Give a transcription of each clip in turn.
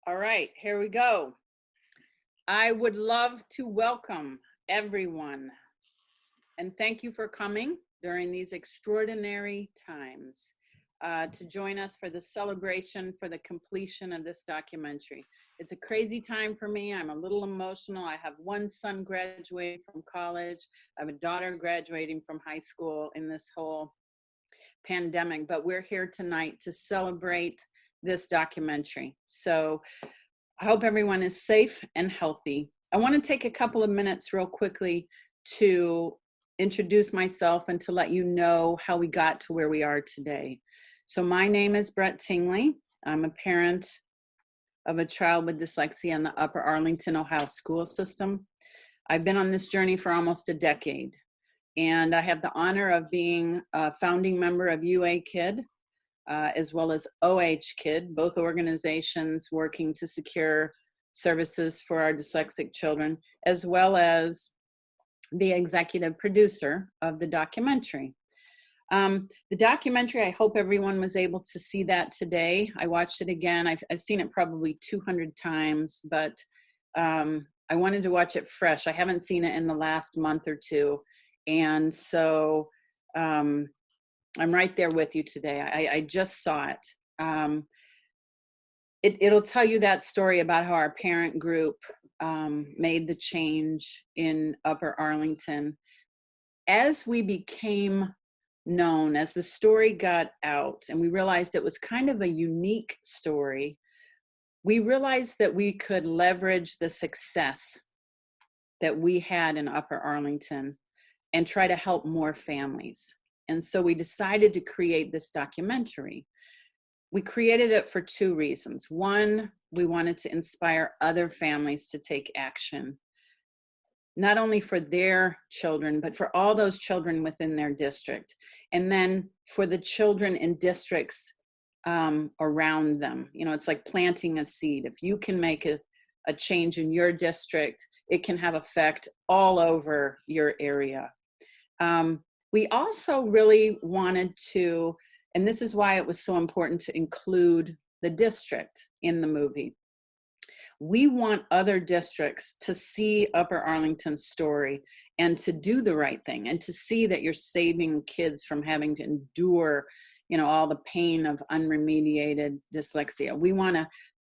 All right, here we go. I would love to welcome everyone and thank you for coming during these extraordinary times to join us for the celebration for the completion of this documentary. It's a crazy time for me. I'm a little emotional. I have one son graduating from college. I have a daughter graduating from high school in this whole pandemic, but we're here tonight to celebrate this documentary. So I hope everyone is safe and healthy. I want to take a couple of minutes real quickly to introduce myself and to let you know how we got to where we are today. So my name is Brett Tingley. I'm a parent of a child with dyslexia in the Upper Arlington, Ohio school system. I've been on this journey for almost a decade, and I have the honor of being a founding member of BBKid, as well as OHKid, both organizations working to secure services for our dyslexic children, as well as the executive producer of the documentary. The documentary, I hope everyone was able to see that today. I watched it again. I've seen it probably 200 times, but I wanted to watch it fresh. I haven't seen it in the last month or two. And so I'm right there with you today. I just saw it. It'll tell you that story about how our parent group made the change in Upper Arlington. As we became known, as the story got out, and we realized it was kind of a unique story, we realized that we could leverage the success that we had in Upper Arlington and try to help more families. And so we decided to create this documentary. We created it for two reasons. One, we wanted to inspire other families to take action, not only for their children, but for all those children within their district. And then for the children in districts around them. You know, it's like planting a seed. If you can make a change in your district, it can have effect all over your area. We also really wanted to, and this is why it was so important to include the district in the movie. We want other districts to see Upper Arlington's story and to do the right thing and to see that you're saving kids from having to endure, you know, all the pain of unremediated dyslexia. We want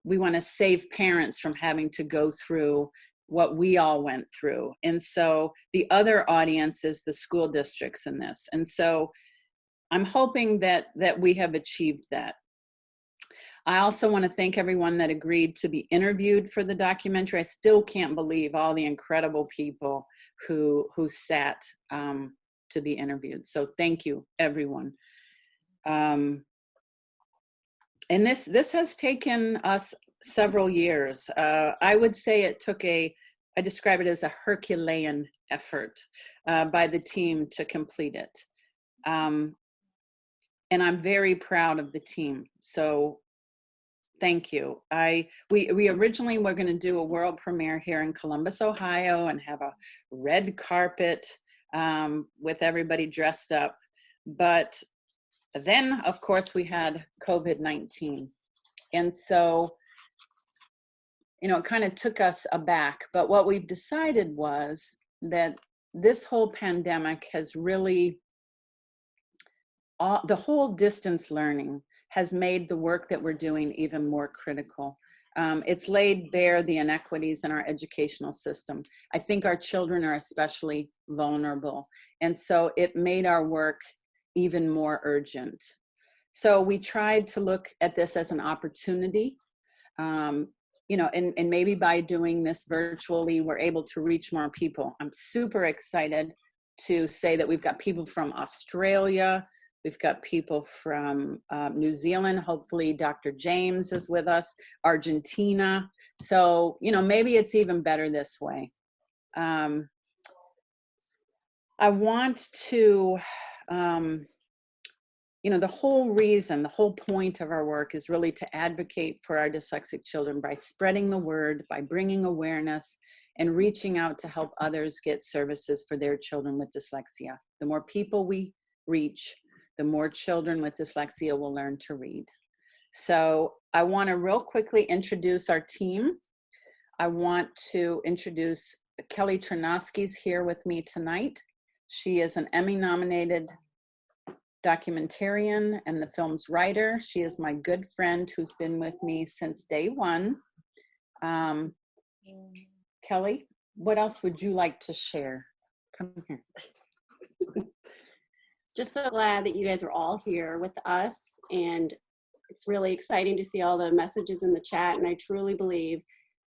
to save parents from having to go through what we all went through. And so the other audience is the school districts in this. And so I'm hoping that we have achieved that. I also want to thank everyone that agreed to be interviewed for the documentary. I still can't believe all the incredible people who sat to be interviewed. So thank you, everyone. And this has taken us several years. I would say it took I describe it as a Herculean effort by the team to complete it. And I'm very proud of the team. So thank you. We originally were going to do a world premiere here in Columbus, Ohio, and have a red carpet with everybody dressed up. But then, of course, we had COVID-19. And so, you know, it kind of took us aback. But what we've decided was that this whole pandemic has really, the whole distance learning has made the work that we're doing even more critical. It's laid bare the inequities in our educational system. I think our children are especially vulnerable. And so it made our work even more urgent. So we tried to look at this as an opportunity, you know, and maybe by doing this virtually, we're able to reach more people. I'm super excited to say that we've got people from Australia, we've got people from New Zealand. Hopefully Dr. James is with us, Argentina. So, you know, maybe it's even better this way. I want to, you know, the whole point of our work is really to advocate for our dyslexic children by spreading the word, by bringing awareness, and reaching out to help others get services for their children with dyslexia. The more people we reach, the more children with dyslexia will learn to read. So I want to real quickly introduce our team. I want to introduce Kelly Ternosky's here with me tonight. She is an Emmy-nominated documentarian and the film's writer. She is my good friend who's been with me since day one. Kelly, what else would you like to share? Come here. Just so glad that you guys are all here with us, and it's really exciting to see all the messages in the chat, and I truly believe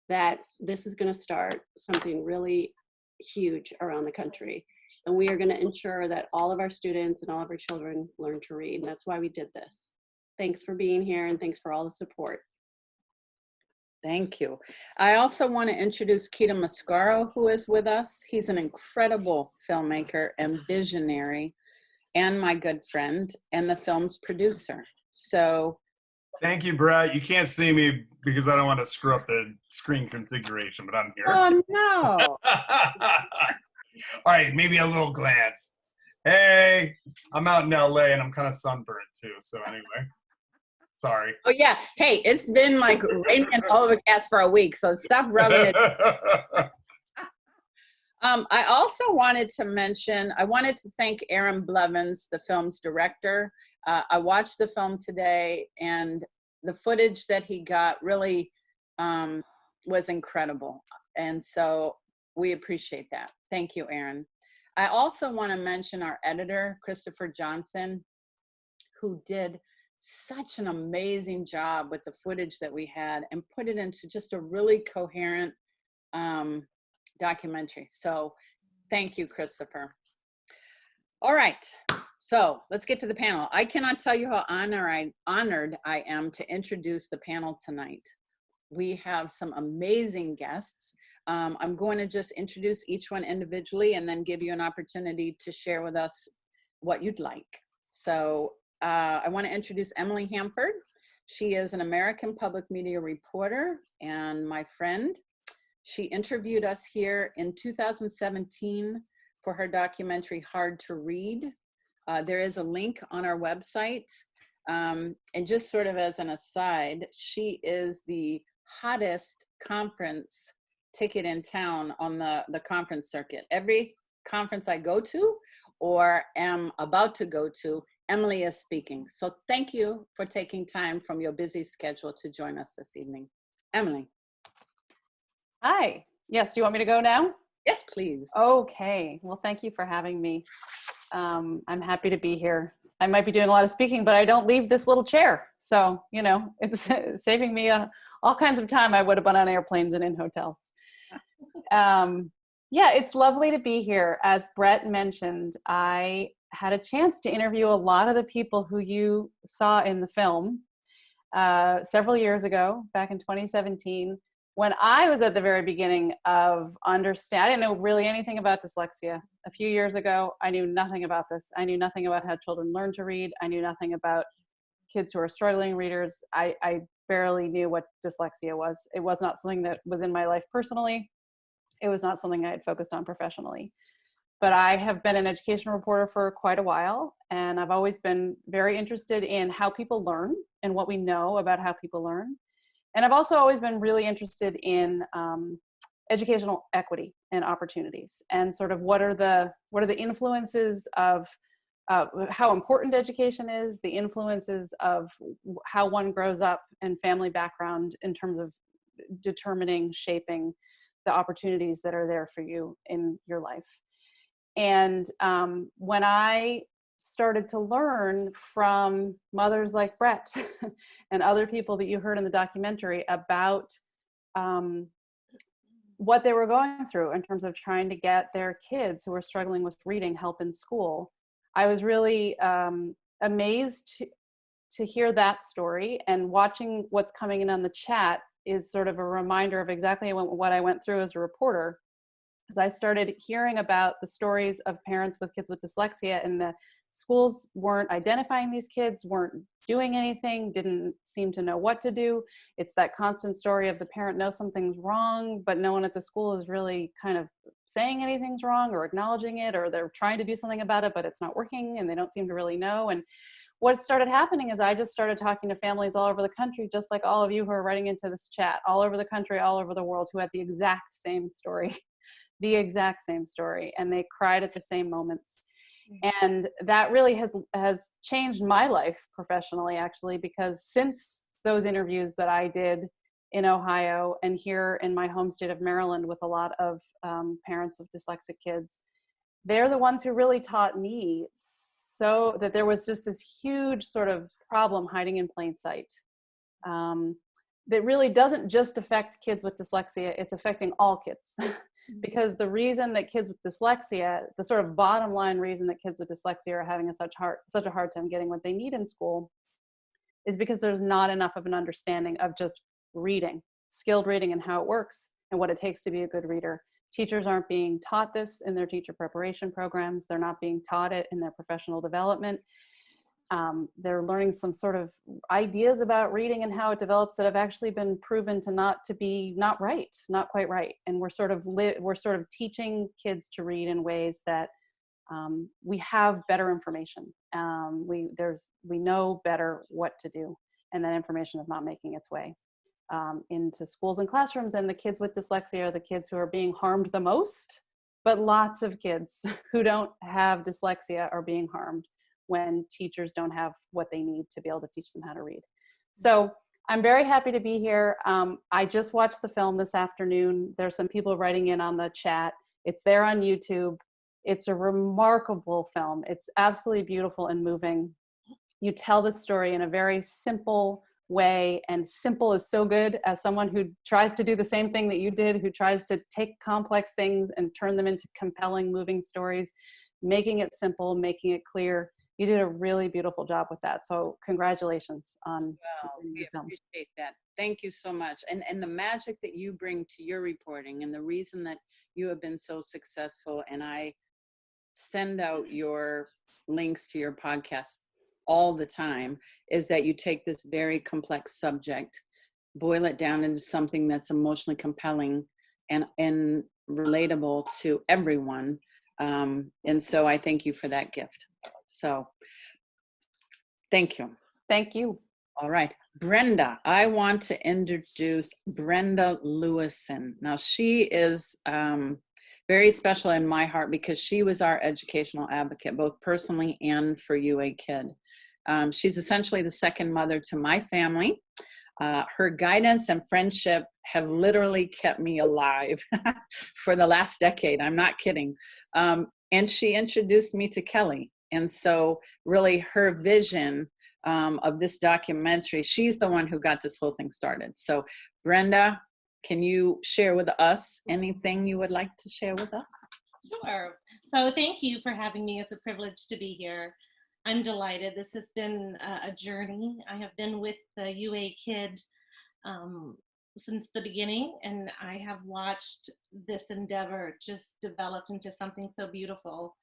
that this is going to start something really huge around the country, and we are going to ensure that all of our students and all of our children learn to read, and that's why we did this. Thanks for being here, and thanks for all the support. Thank you. I also want to introduce Keita Mascaro, who is with us. He's an incredible filmmaker and visionary, and my good friend, and the film's producer. So, thank you, Brett. You can't see me because I don't want to screw up the screen configuration, but I'm here. oh no. All right, maybe a little glance. Hey, I'm out in LA and I'm kind of sunburned too. So anyway, sorry. Oh yeah. Hey, it's been like raining and overcast for a week, so stop rubbing it. I also wanted to mention, I wanted to thank Aaron Blevins, the film's director. I watched the film today, and the footage that he got really was incredible. And so we appreciate that. Thank you, Aaron. I also want to mention our editor, Christopher Johnson, who did such an amazing job with the footage that we had and put it into just a really coherent documentary. So thank you, Christopher. All right, so let's get to the panel. I cannot tell you how honored I am to introduce the panel tonight. We have some amazing guests. I'm going to just introduce each one individually and then give you an opportunity to share with us what you'd like. So I want to introduce Emily Hamford. She is an American public media reporter and my friend. She interviewed us here in 2017 for her documentary, Hard to Read. There is a link on our website. And just sort of as an aside, she is the hottest conference ticket in town on the conference circuit. Every conference I go to or am about to go to, Emily is speaking. So thank you for taking time from your busy schedule to join us this evening. Emily. Hi. Yes, do you want me to go now? Yes, please. Okay. Well, thank you for having me. I'm happy to be here. I might be doing a lot of speaking, but I don't leave this little chair. So, you know, it's saving me all kinds of time I would have been on airplanes and in hotels. Yeah, it's lovely to be here. As Brett mentioned, I had a chance to interview a lot of the people who you saw in the film several years ago, back in 2017, when I was at the very beginning of understanding. I didn't know really anything about dyslexia. A few years ago, I knew nothing about this. I knew nothing about how children learn to read. I knew nothing about kids who are struggling readers. I barely knew what dyslexia was. It was not something that was in my life personally. It was not something I had focused on professionally. But I have been an education reporter for quite a while, and I've always been very interested in how people learn and what we know about how people learn. And I've also always been really interested in educational equity and opportunities, and sort of what are the influences of how important education is, the influences of how one grows up and family background in terms of determining, shaping the opportunities that are there for you in your life. And when I started to learn from mothers like Brett and other people that you heard in the documentary about what they were going through in terms of trying to get their kids who were struggling with reading help in school, I was really amazed to hear that story, and watching what's coming in on the chat is sort of a reminder of exactly what I went through as a reporter. As I started hearing about the stories of parents with kids with dyslexia, and the schools weren't identifying these kids, weren't doing anything, didn't seem to know what to do. It's that constant story of the parent knows something's wrong, but no one at the school is really kind of saying anything's wrong or acknowledging it, or they're trying to do something about it, but it's not working and they don't seem to really know. And what started happening is I just started talking to families all over the country, just like all of you who are writing into this chat, all over the country, all over the world, who had the exact same story, the exact same story, and they cried at the same moments. And that really has changed my life professionally, actually, because since those interviews that I did in Ohio and here in my home state of Maryland with a lot of parents of dyslexic kids, they're the ones who really taught me so that there was just this huge sort of problem hiding in plain sight that really doesn't just affect kids with dyslexia, it's affecting all kids. Because the reason that kids with dyslexia, the sort of bottom line reason that kids with dyslexia are having such a hard time getting what they need in school is because there's not enough of an understanding of just reading, skilled reading and how it works and what it takes to be a good reader. Teachers aren't being taught this in their teacher preparation programs. They're not being taught it in their professional development. They're learning some sort of ideas about reading and how it develops that have actually been proven to not quite right. And we're sort of teaching kids to read in ways that we have better information. We know better what to do, and that information is not making its way into schools and classrooms. And the kids with dyslexia are the kids who are being harmed the most, but lots of kids who don't have dyslexia are being harmed when teachers don't have what they need to be able to teach them how to read. So I'm very happy to be here. I just watched the film this afternoon. There's some people writing in on the chat. It's there on YouTube. It's a remarkable film. It's absolutely beautiful and moving. You tell the story in a very simple way, and simple is so good as someone who tries to do the same thing that you did, who tries to take complex things and turn them into compelling, moving stories, making it simple, making it clear. You did a really beautiful job with that. So congratulations on we appreciate that. Thank you so much. And the magic that you bring to your reporting and the reason that you have been so successful, and I send out your links to your podcast all the time, is that you take this very complex subject, boil it down into something that's emotionally compelling and relatable to everyone. And so I thank you for that gift. So thank you. Thank you. All right. Brenda, I want to introduce Brenda Lewison. Now, she is very special in my heart because she was our educational advocate, both personally and for UAKid. She's essentially the second mother to my family. Her guidance and friendship have literally kept me alive for the last decade. I'm not kidding. And she introduced me to Kelly. And so really her vision of this documentary, she's the one who got this whole thing started. So Brenda, can you share with us anything you would like to share with us? Sure. So thank you for having me. It's a privilege to be here. I'm delighted. This has been a journey. I have been with the UAKid since the beginning, and I have watched this endeavor just develop into something so beautiful.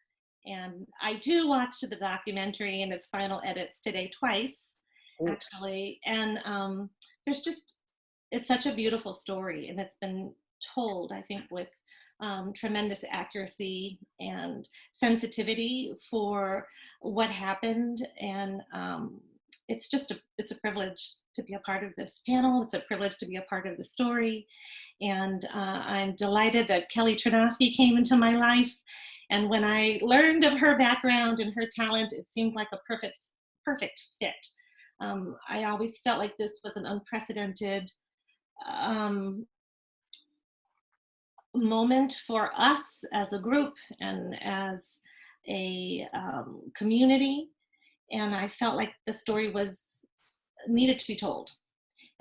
And I too watched the documentary and its final edits today twice, actually. And it's such a beautiful story, and it's been told, I think, with tremendous accuracy and sensitivity for what happened. And it's a privilege to be a part of this panel. It's a privilege to be a part of the story. And I'm delighted that Kelly Trinosky came into my life. And when I learned of her background and her talent, it seemed like a perfect fit. I always felt like this was an unprecedented moment for us as a group and as a community. And I felt like the story needed to be told.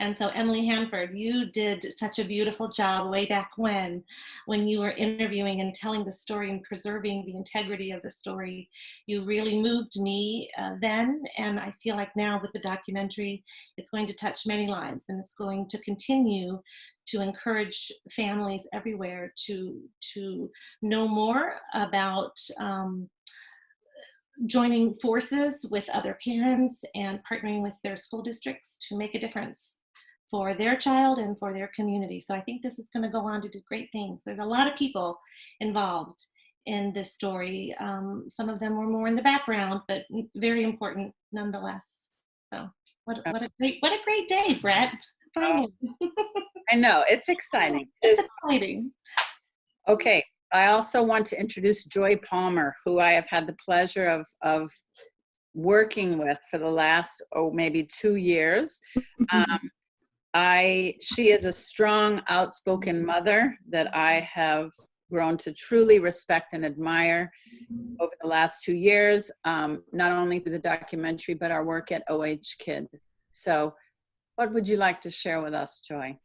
And so Emily Hanford, you did such a beautiful job way back when you were interviewing and telling the story and preserving the integrity of the story. You really moved me then, and I feel like now with the documentary, it's going to touch many lives, and it's going to continue to encourage families everywhere to know more about joining forces with other parents and partnering with their school districts to make a difference for their child and for their community. So I think this is going to go on to do great things. There's a lot of people involved in this story. Some of them were more in the background, but very important nonetheless. So what a great day, Brett. Finally. I know, it's exciting. It's exciting. Okay, I also want to introduce Joy Palmer, who I have had the pleasure of working with for the last, maybe 2 years. She is a strong, outspoken mother that I have grown to truly respect and admire over the last 2 years, not only through the documentary, but our work at Kid. So what would you like to share with us, Joy?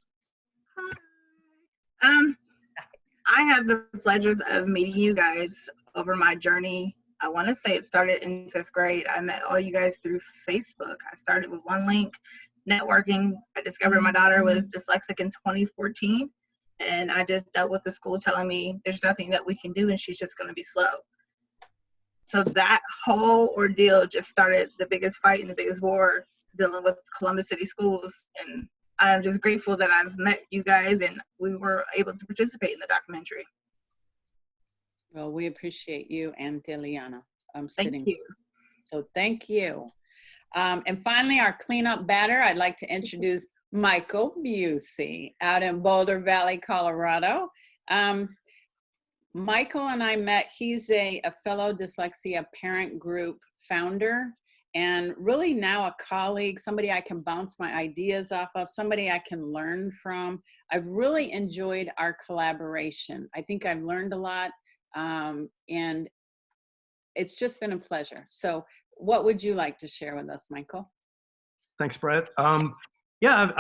I have the pleasures of meeting you guys over my journey. I want to say it started in 5th grade. I met all you guys through Facebook. I started with one link, networking. I discovered my daughter was dyslexic in 2014, and I just dealt with the school telling me there's nothing that we can do and she's just going to be slow. So that whole ordeal just started the biggest fight and the biggest war dealing with Columbus City schools. And I'm just grateful that I've met you guys and we were able to participate in the documentary. Well, we appreciate you and Deliana. Thank you. So thank you. And finally, our cleanup batter, I'd like to introduce Michael Busey out in Boulder Valley, Colorado. Michael and I met, he's a fellow dyslexia parent group founder, and really now a colleague, somebody I can bounce my ideas off of, somebody I can learn from. I've really enjoyed our collaboration. I think I've learned a lot, and it's just been a pleasure. So what would you like to share with us, Michael? Thanks, Brett. Yeah,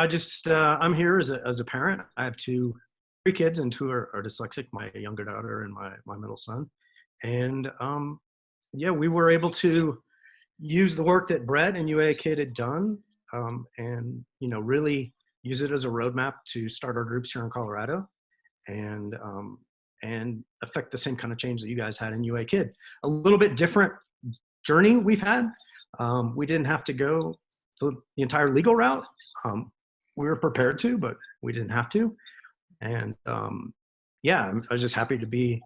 I'm here as a parent. I have three kids, and 2 are dyslexic, my younger daughter and my middle son. And yeah, we were able to use the work that Brett and UAKid had done, and really use it as a roadmap to start our groups here in Colorado, and affect the same kind of change that you guys had in UAKid. A little bit different journey we've had. We didn't have to go the entire legal route. We were prepared to, but we didn't have to. And yeah, I was just happy to be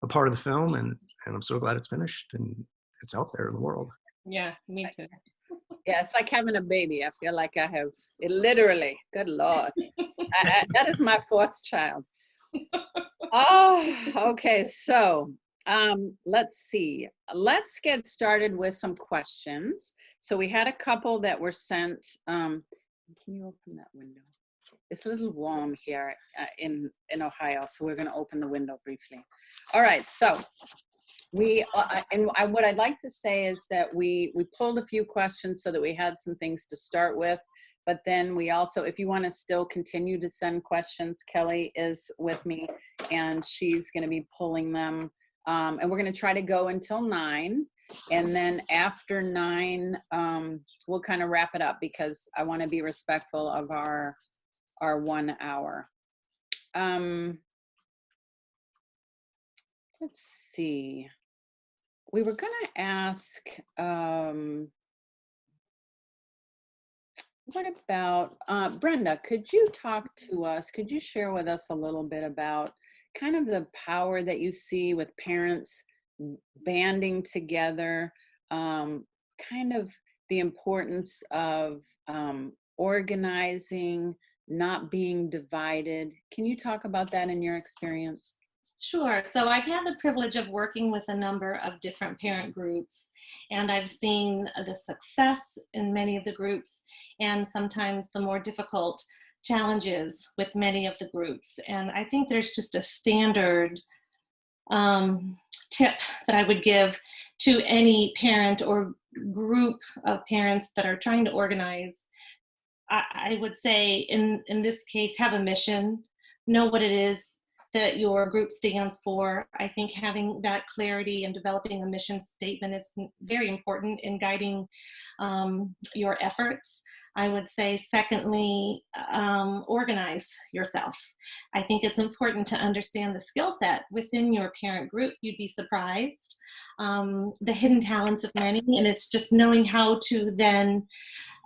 a part of the film, and I'm so glad it's finished and it's out there in the world. Yeah, me too. Yeah, it's like having a baby. I feel like I have it literally. Good Lord. That is my 4th child. Oh, okay. So let's see. Let's get started with some questions. So we had a couple that were sent. Can you open that window? It's a little warm here in Ohio, so we're going to open the window briefly. All right. So what I'd like to say is that we pulled a few questions so that we had some things to start with. But then we also, if you want to still continue to send questions, Kelly is with me and she's going to be pulling them. And we're going to try to go until 9. And then after 9, we'll kind of wrap it up because I want to be respectful of our 1 hour. Let's see. We were going to ask, what about, Brenda, could you talk to us, could you share with us a little bit about kind of the power that you see with parents banding together, kind of the importance of organizing, not being divided. Can you talk about that in your experience? Sure. So I've had the privilege of working with a number of different parent groups, and I've seen the success in many of the groups and sometimes the more difficult challenges with many of the groups. And I think there's just a standard tip that I would give to any parent or group of parents that are trying to organize. I would say in this case, have a mission, know what it is that your group stands for. I think having that clarity and developing a mission statement is very important in guiding your efforts. I would say, secondly, organize yourself. I think it's important to understand the skill set within your parent group. You'd be surprised, the hidden talents of many, and it's just knowing how to then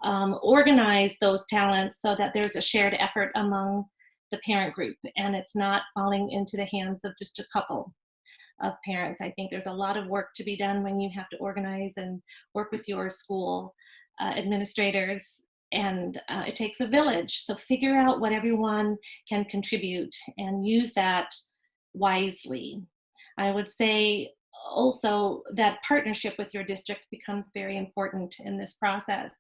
organize those talents so that there's a shared effort among the parent group and it's not falling into the hands of just a couple. of parents. I think there's a lot of work to be done when you have to organize and work with your school administrators, and it takes a village. So figure out what everyone can contribute and use that wisely. I would say also that partnership with your district becomes very important in this process,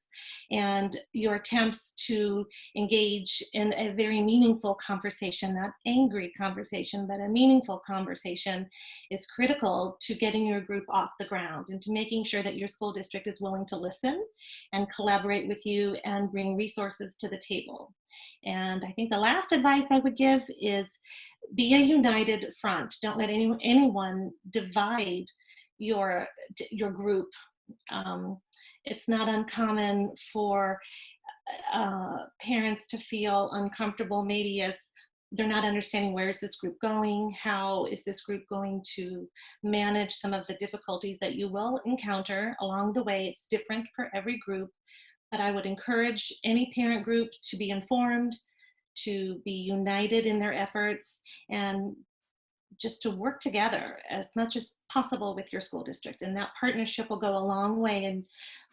and your attempts to engage in a very meaningful conversation, not angry conversation, but a meaningful conversation, is critical to getting your group off the ground and to making sure that your school district is willing to listen and collaborate with you and bring resources to the table. And I think the last advice I would give is be a united front. Don't let anyone divide your group. It's not uncommon for parents to feel uncomfortable, maybe as they're not understanding where is this group going, how is this group going to manage some of the difficulties that you will encounter along the way. It's different for every group, but I would encourage any parent group to be informed, to be united in their efforts, and just to work together as much as possible with your school district. And that partnership will go a long way in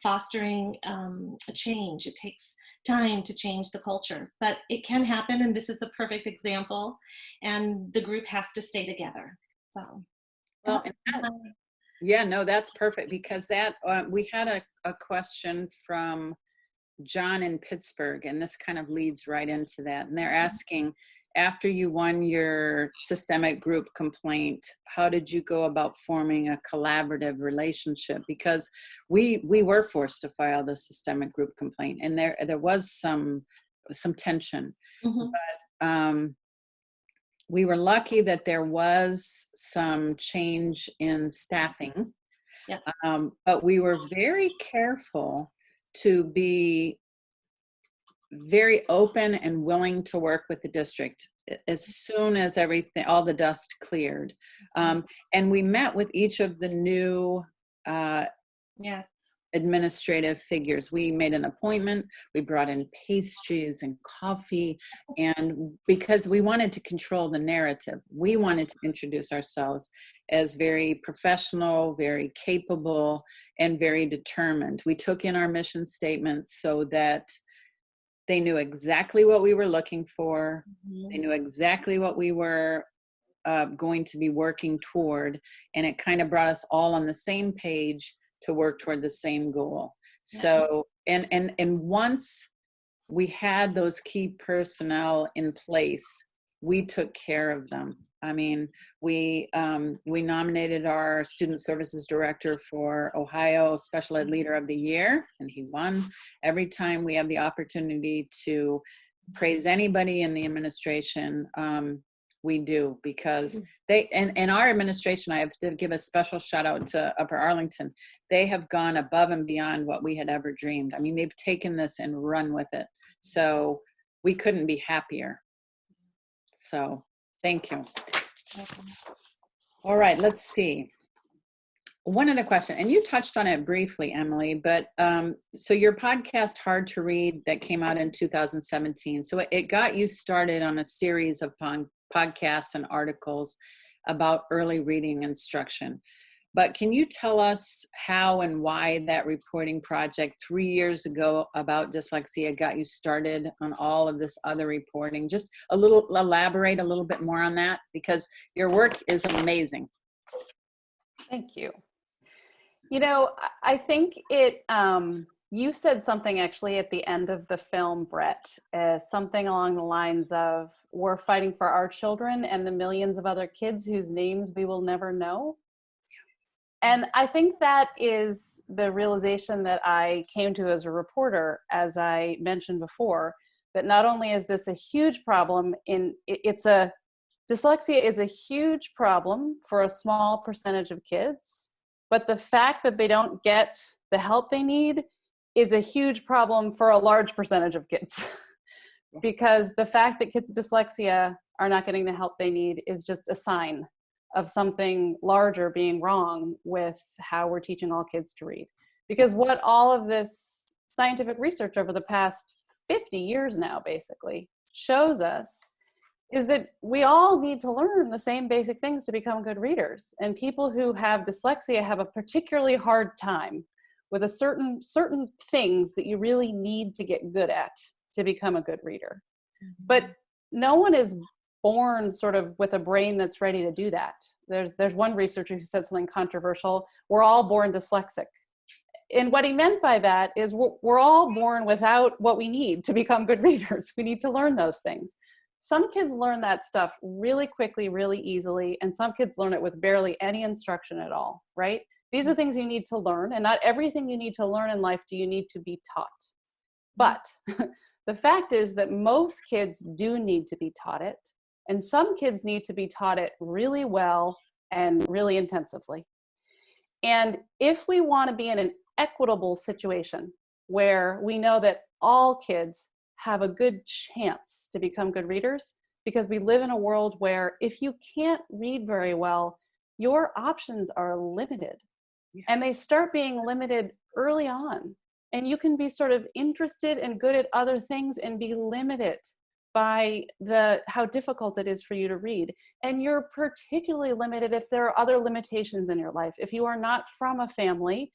fostering a change. It takes time to change the culture, but it can happen, and this is a perfect example, and the group has to stay together. So, Well, yeah, no, that's perfect, because that we had a question from John in Pittsburgh, and this kind of leads right into that. And they're asking, after you won your systemic group complaint, how did you go about forming a collaborative relationship? Because we were forced to file the systemic group complaint, and there was some tension. mm-hmm. But we were lucky that there was some change in staffing. Yeah. But we were very careful to be very open and willing to work with the district as soon as all the dust cleared. And we met with each of the new administrative figures. We made an appointment, we brought in pastries and coffee, and because we wanted to control the narrative, we wanted to introduce ourselves as very professional, very capable, and very determined. We took in our mission statement so that they knew exactly what we were looking for. Mm-hmm. They knew exactly what we were going to be working toward, and it kind of brought us all on the same page to work toward the same goal. Yeah. So, and once we had those key personnel in place, we took care of them. I mean, we nominated our student services director for Ohio Special Ed Leader of the Year, and he won. Every time we have the opportunity to praise anybody in the administration, we do, because they, and our administration, I have to give a special shout out to Upper Arlington. They have gone above and beyond what we had ever dreamed. I mean, they've taken this and run with it. So we couldn't be happier. So thank you. All right, let's see. One other question, and you touched on it briefly, Emily, but so your podcast, Hard to Read, that came out in 2017. So it got you started on a series of podcasts and articles about early reading instruction. But can you tell us how and why that reporting project 3 years ago about dyslexia got you started on all of this other reporting? Just elaborate a little bit more on that, because your work is amazing. Thank you. You know, I think it, you said something actually at the end of the film, Brett, something along the lines of, we're fighting for our children and the millions of other kids whose names we will never know. And I think that is the realization that I came to as a reporter, as I mentioned before, that not only is this a huge problem dyslexia is a huge problem for a small percentage of kids, but the fact that they don't get the help they need is a huge problem for a large percentage of kids. Because the fact that kids with dyslexia are not getting the help they need is just a sign of something larger being wrong with how we're teaching all kids to read. Because what all of this scientific research over the past 50 years now basically shows us is that we all need to learn the same basic things to become good readers. And people who have dyslexia have a particularly hard time with a certain things that you really need to get good at to become a good reader. But no one is born sort of with a brain that's ready to do that. There's one researcher who said something controversial: we're all born dyslexic. And what he meant by that is we're all born without what we need to become good readers. We need to learn those things. Some kids learn that stuff really quickly, really easily, and some kids learn it with barely any instruction at all, right? These are things you need to learn, and not everything you need to learn in life do you need to be taught. But the fact is that most kids do need to be taught it, and some kids need to be taught it really well and really intensively. And if we want to be in an equitable situation where we know that all kids have a good chance to become good readers, because we live in a world where if you can't read very well, your options are limited. And they start being limited early on. And you can be sort of interested and good at other things and be limited by how difficult it is for you to read. And you're particularly limited if there are other limitations in your life. If you are not from a family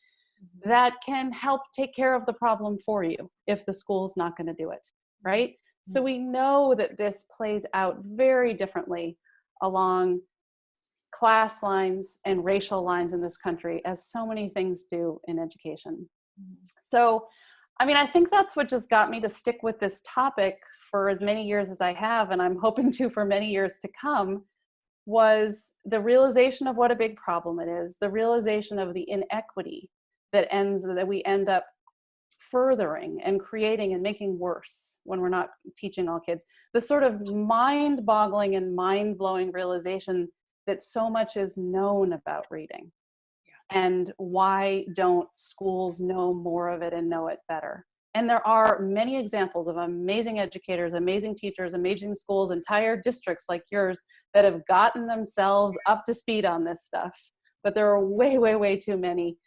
that can help take care of the problem for you, if the school's not going to do it, right? So we know that this plays out very differently along class lines and racial lines in this country, as so many things do in education. So, I mean, I think that's what just got me to stick with this topic for as many years as I have, and I'm hoping to for many years to come, was the realization of what a big problem it is, the realization of the inequity that we end up furthering and creating and making worse when we're not teaching all kids. The sort of mind-boggling and mind-blowing realization that so much is known about reading. And why don't schools know more of it and know it better? And there are many examples of amazing educators, amazing teachers, amazing schools, entire districts like yours that have gotten themselves up to speed on this stuff. But there are way, way, way too many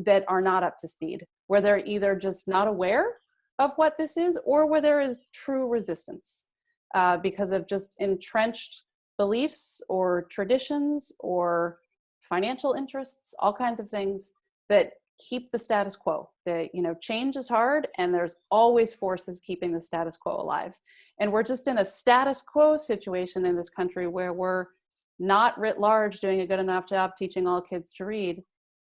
that are not up to speed, where they're either just not aware of what this is, or where there is true resistance because of just entrenched beliefs or traditions or financial interests, all kinds of things that keep the status quo. Change is hard, and there's always forces keeping the status quo alive. And we're just in a status quo situation in this country where we're not writ large doing a good enough job teaching all kids to read.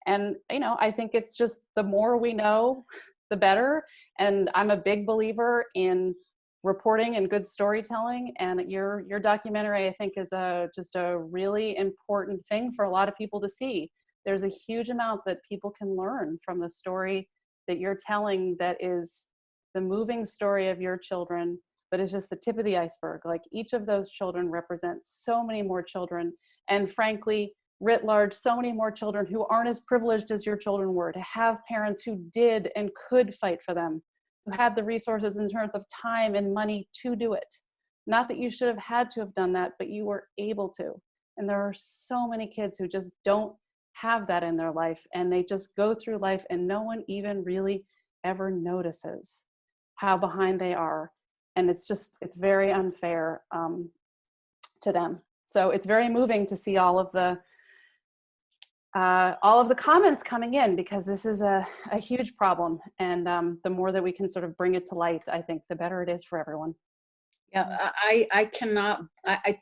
And, I think it's just the more we know, the better. And I'm a big believer in reporting and good storytelling. And your documentary, I think, is just a really important thing for a lot of people to see. There's a huge amount that people can learn from the story that you're telling, that is the moving story of your children, but is just the tip of the iceberg. Like, each of those children represents so many more children. And frankly, writ large, so many more children who aren't as privileged as your children were, to have parents who did and could fight for them, who had the resources in terms of time and money to do it. Not that you should have had to have done that, but you were able to. And there are so many kids who just don't have that in their life, and they just go through life and no one even really ever notices how behind they are. And it's very unfair to them. So it's very moving to see all of the comments coming in, because this is a huge problem. And the more that we can sort of bring it to light, I think the better it is for everyone. Yeah, I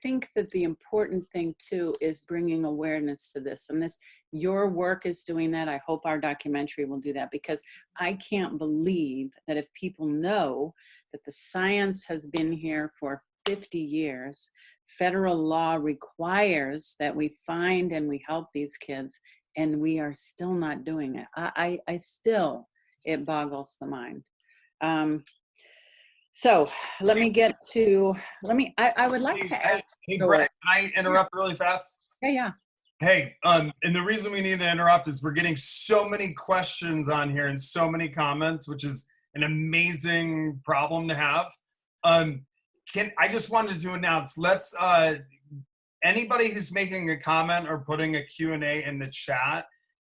think that the important thing too is bringing awareness to this, and your work is doing that. I hope our documentary will do that, because I can't believe that if people know that the science has been here for 50 years, federal law requires that we find and we help these kids, and we are still not doing it. It boggles the mind. So let me get to, I would like to ask. Hey, Brenda, can I interrupt really fast? Yeah. Hey, and the reason we need to interrupt is we're getting so many questions on here and so many comments, which is an amazing problem to have. I just wanted to announce, anybody who's making a comment or putting a Q&A in the chat,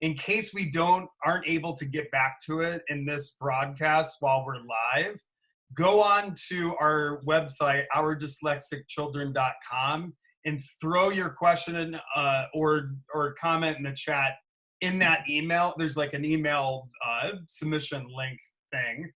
in case we aren't able to get back to it in this broadcast while we're live, go on to our website, ourdyslexichildren.com, and throw your question in, or comment in the chat in that email. There's like an email submission link thing.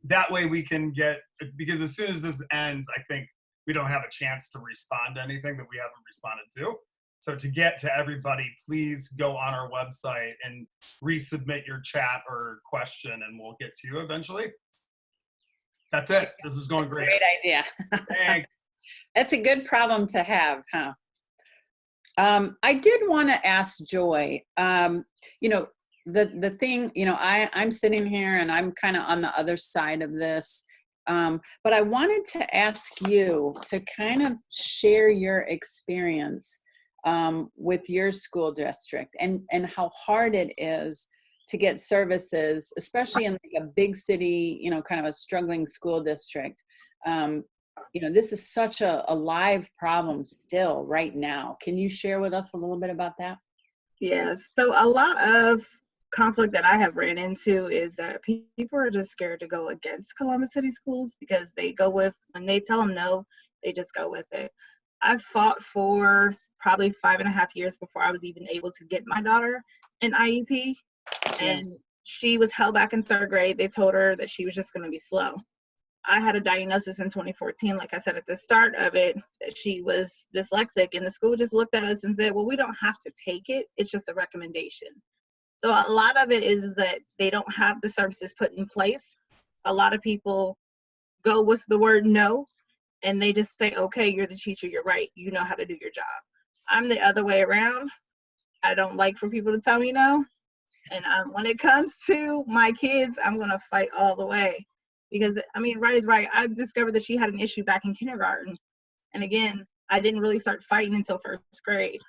That way we can get, because as soon as this ends, I think we don't have a chance to respond to anything that we haven't responded to. So to get to everybody, please go on our website and resubmit your chat or question, and we'll get to you eventually. That's it. This is going great. Great idea. Thanks. That's a good problem to have, huh? I did want to ask Joy, you know, the thing, you know, I'm sitting here and I'm kind of on the other side of this, but I wanted to ask you to kind of share your experience with your school district and how hard it is to get services, especially in like a big city, you know, kind of a struggling school district. You know, this is such a live problem still right now. Can you share with us a little bit about that? Yes. So a lot of conflict that I have ran into is that people are just scared to go against Columbus City Schools because they go with, when they tell them no, they just go with it. I fought for probably 5.5 years before I was even able to get my daughter an IEP. And she was held back in 3rd grade. They told her that she was just going to be slow. I had a diagnosis in 2014, like I said at the start of it, that she was dyslexic, and the school just looked at us and said, well, we don't have to take it. It's just a recommendation. So a lot of it is that they don't have the services put in place. A lot of people go with the word no, and they just say, okay, you're the teacher, you're right, you know how to do your job. I'm the other way around. I don't like for people to tell me no. And when it comes to my kids, I'm going to fight all the way. Because, I mean, right is right. I discovered that she had an issue back in kindergarten. And again, I didn't really start fighting until 1st grade.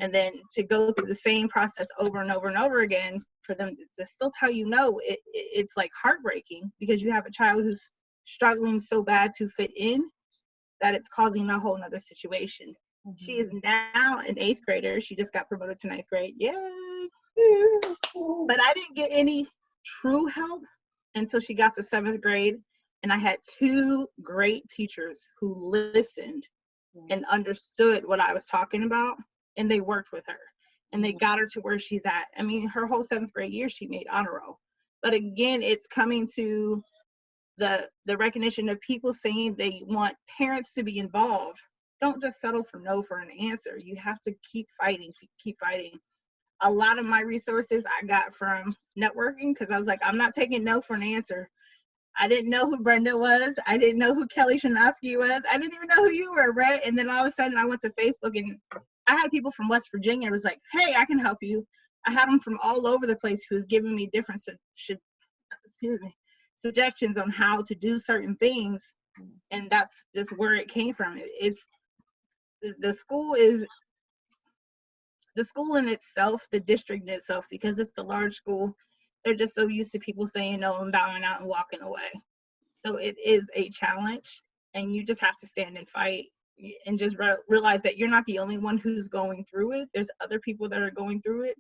And then to go through the same process over and over and over again, for them to still tell you no, it's like heartbreaking, because you have a child who's struggling so bad to fit in that it's causing a whole nother situation. Mm-hmm. She is now an 8th grader. She just got promoted to 9th grade. Yay! But I didn't get any true help until she got to 7th grade. And I had 2 great teachers who listened and understood what I was talking about, and they worked with her and they got her to where she's at. I mean, her whole 7th grade year, she made honor roll. But again, it's coming to the recognition of people saying they want parents to be involved. Don't just settle for no for an answer. You have to keep fighting, keep fighting. A lot of my resources I got from networking, because I was like, I'm not taking no for an answer. I didn't know who Brenda was. I didn't know who Kelly Shanaski was. I didn't even know who you were, Brett. And then all of a sudden I went to Facebook and I had people from West Virginia. It was like, hey, I can help you. I had them from all over the place who was giving me different suggestions on how to do certain things. And that's just where it came from. It's the school in itself, the district in itself, because it's a large school, they're just so used to people saying no and bowing out and walking away. So it is a challenge, and you just have to stand and fight and just realize that you're not the only one who's going through it. There's other people that are going through it,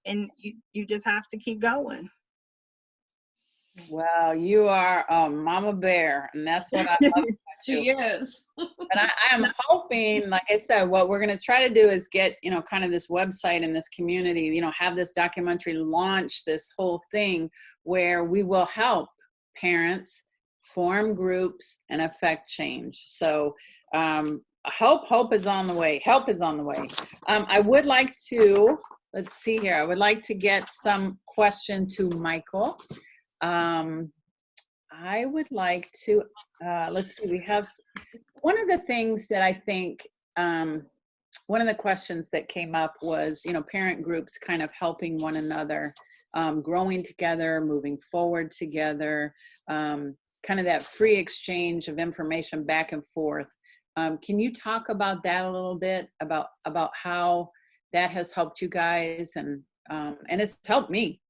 and you just have to keep going. Well, you are a mama bear, and that's what I love about you. She is. And I am hoping, like I said, what we're going to try to do is get, you know, kind of this website and this community, you know, have this documentary launch this whole thing where we will help parents form groups and affect change. So hope is on the way. Help is on the way. I would like to, let's see here. I would like to get some question to Michael. I would like to, let's see, we have one of the things that I think, one of the questions that came up was, you know, parent groups kind of helping one another, growing together, moving forward together, kind of that free exchange of information back and forth. Can you talk about that a little bit, about how that has helped you guys, and it's helped me.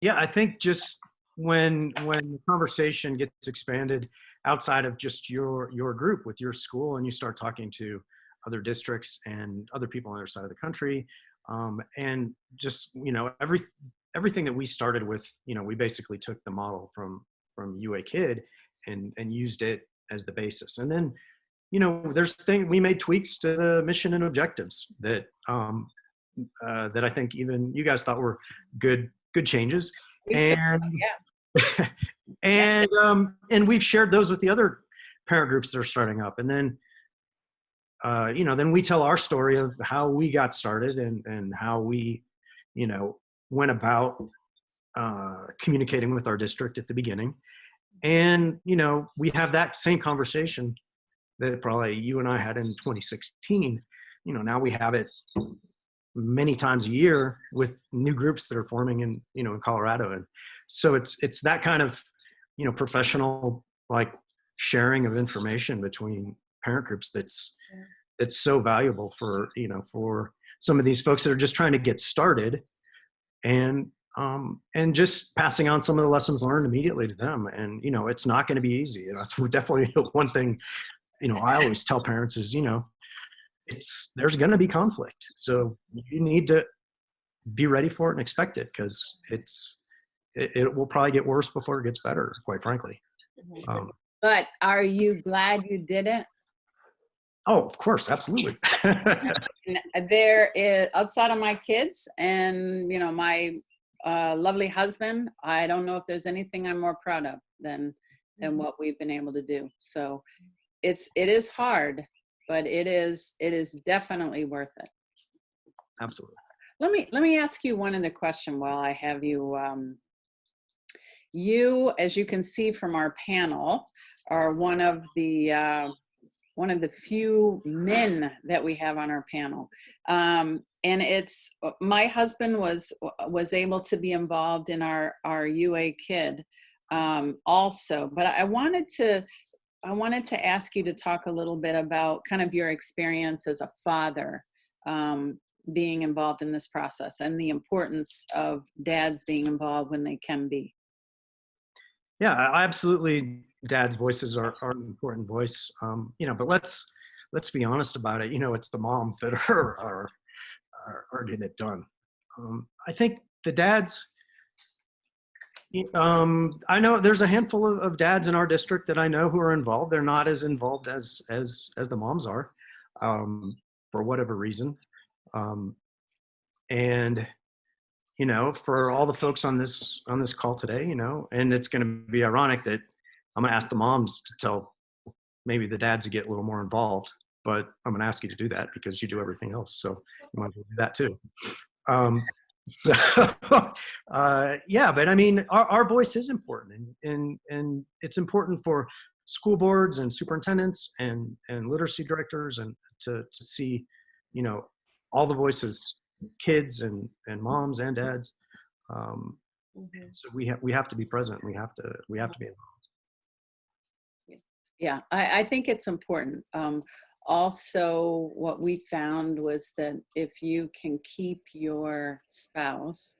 Yeah, I think just when the conversation gets expanded outside of just your group with your school, and you start talking to other districts and other people on the other side of the country, and just, you know, everything that we started with, you know, we basically took the model from UAKid and used it as the basis. And then, we made tweaks to the mission and objectives that that I think even you guys thought were good changes. And and we've shared those with the other parent groups that are starting up. And then then we tell our story of how we got started and how we went about communicating with our district at the beginning. And we have that same conversation that probably you and I had in 2016. Now we have it many times a year with new groups that are forming in in Colorado. And so it's that kind of professional like sharing of information between parent groups that's so valuable for for some of these folks that are just trying to get started, and just passing on some of the lessons learned immediately to them. And it's not going to be easy. That's definitely one thing I always tell parents is there's going to be conflict, so you need to be ready for it and expect it, because it will probably get worse before it gets better, quite frankly. But are you glad you did it? Oh, of course, absolutely. There is, outside of my kids and my lovely husband, I don't know if there's anything I'm more proud of than what we've been able to do. So it is hard, but it is definitely worth it. Absolutely. Let me ask you one other question while I have you. You, as you can see from our panel, are one of the few men that we have on our panel. And it's, my husband was able to be involved in our UAKid also, but I wanted to ask you to talk a little bit about kind of your experience as a father, being involved in this process, and the importance of dads being involved when they can be. Yeah, absolutely. Dad's voices are an important voice, but let's be honest about it. It's the moms that are getting it done. I think the dads, I know there's a handful of dads in our district that I know who are involved. They're not as involved as the moms are, for whatever reason. And for all the folks on this call today, and it's going to be ironic that I'm going to ask the moms to tell maybe the dads to get a little more involved, but I'm going to ask you to do that because you do everything else. So you might as well do that too. Yeah, but I mean, our voice is important, and it's important for school boards and superintendents and literacy directors, and to see, all the voices, kids and moms and dads. So we have to be present. We have to be involved. Yeah, I think it's important. Also, what we found was that if you can keep your spouse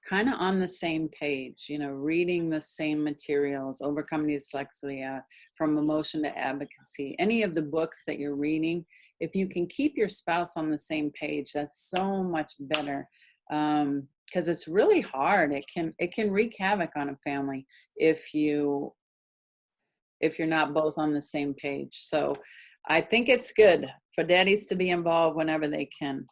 kind of on the same page, reading the same materials, Overcoming Dyslexia, From Emotion to Advocacy, any of the books that you're reading, if you can keep your spouse on the same page, that's so much better. Because it's really hard. It can wreak havoc on a family if you're not both on the same page. So I think it's good for daddies to be involved whenever they can.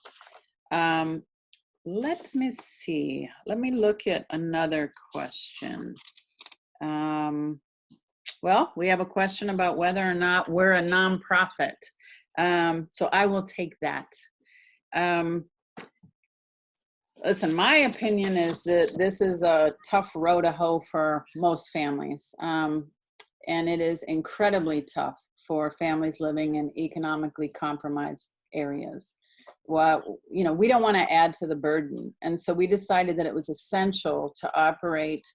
Let me see. Let me look at another question. Well, we have a question about whether or not we're a nonprofit. So I will take that. Listen, my opinion is that this is a tough row to hoe for most families. And it is incredibly tough for families living in economically compromised areas. Well, we don't want to add to the burden. And so we decided that it was essential to operate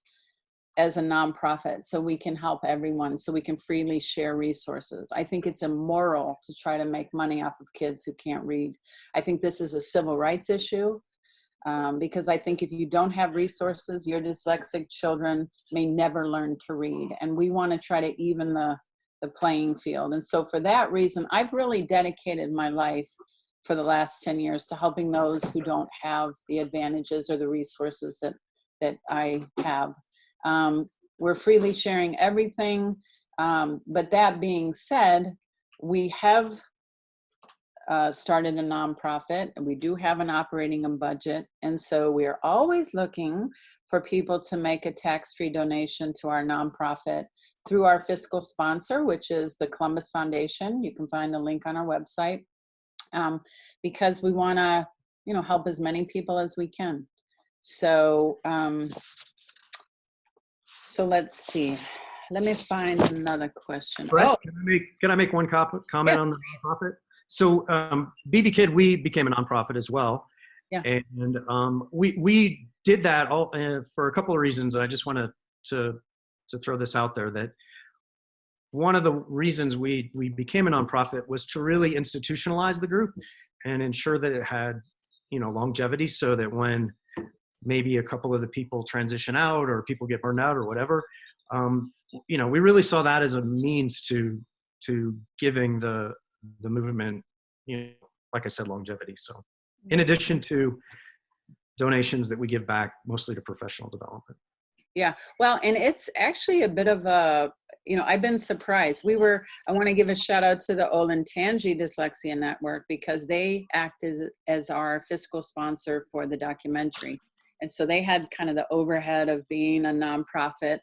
as a nonprofit so we can help everyone, so we can freely share resources. I think it's immoral to try to make money off of kids who can't read. I think this is a civil rights issue. Because I think if you don't have resources, your dyslexic children may never learn to read. And we want to try to even the playing field. And so for that reason, I've really dedicated my life for the last 10 years to helping those who don't have the advantages or the resources that I have. we're freely sharing everything. But that being said, we have started a nonprofit, and we do have an operating budget. And so we are always looking for people to make a tax-free donation to our nonprofit through our fiscal sponsor, which is the Columbus Foundation. You can find the link on our website, because we want to, help as many people as we can. So, so let's see. Let me find another question. Brett, Oh, can I make one comment Yeah. on the nonprofit? So BBKid, we became a nonprofit as well. Yeah. And we did that all for a couple of reasons. And I just wanted to throw this out there, that one of the reasons we became a nonprofit was to really institutionalize the group and ensure that it had, longevity, so that when maybe a couple of the people transition out or people get burned out or whatever, we really saw that as a means to giving the movement, like I said, longevity. So in addition to donations that we give back mostly to professional development. yeah. Well, and it's actually a bit of a, I've been surprised. I want to give a shout out to the Olentangy Dyslexia Network, because they act as our fiscal sponsor for the documentary. And so they had kind of the overhead of being a nonprofit.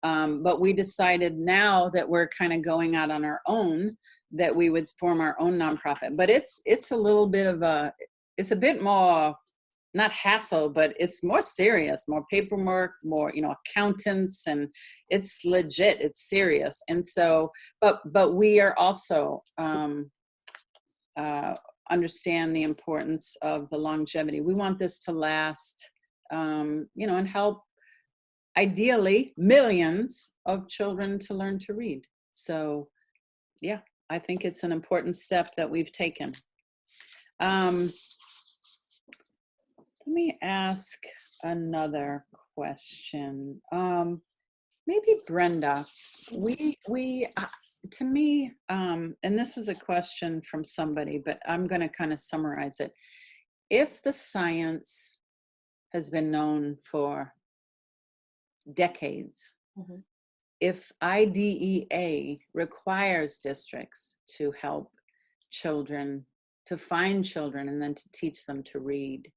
But we decided now that we're kind of going out on our own, that we would form our own nonprofit. But it's a little bit of it's a bit more, not hassle, but it's more serious, more paperwork, more, accountants, and it's legit, it's serious. And so, but we are also, understand the importance of the longevity. We want this to last, and help, ideally, millions of children to learn to read. So yeah, I think it's an important step that we've taken. Let me ask another question. Maybe Brenda, to me, and this was a question from somebody, but I'm going to kind of summarize it. If the science has been known for decades, Mhm. if IDEA requires districts to help children, to find children and then to teach them to read,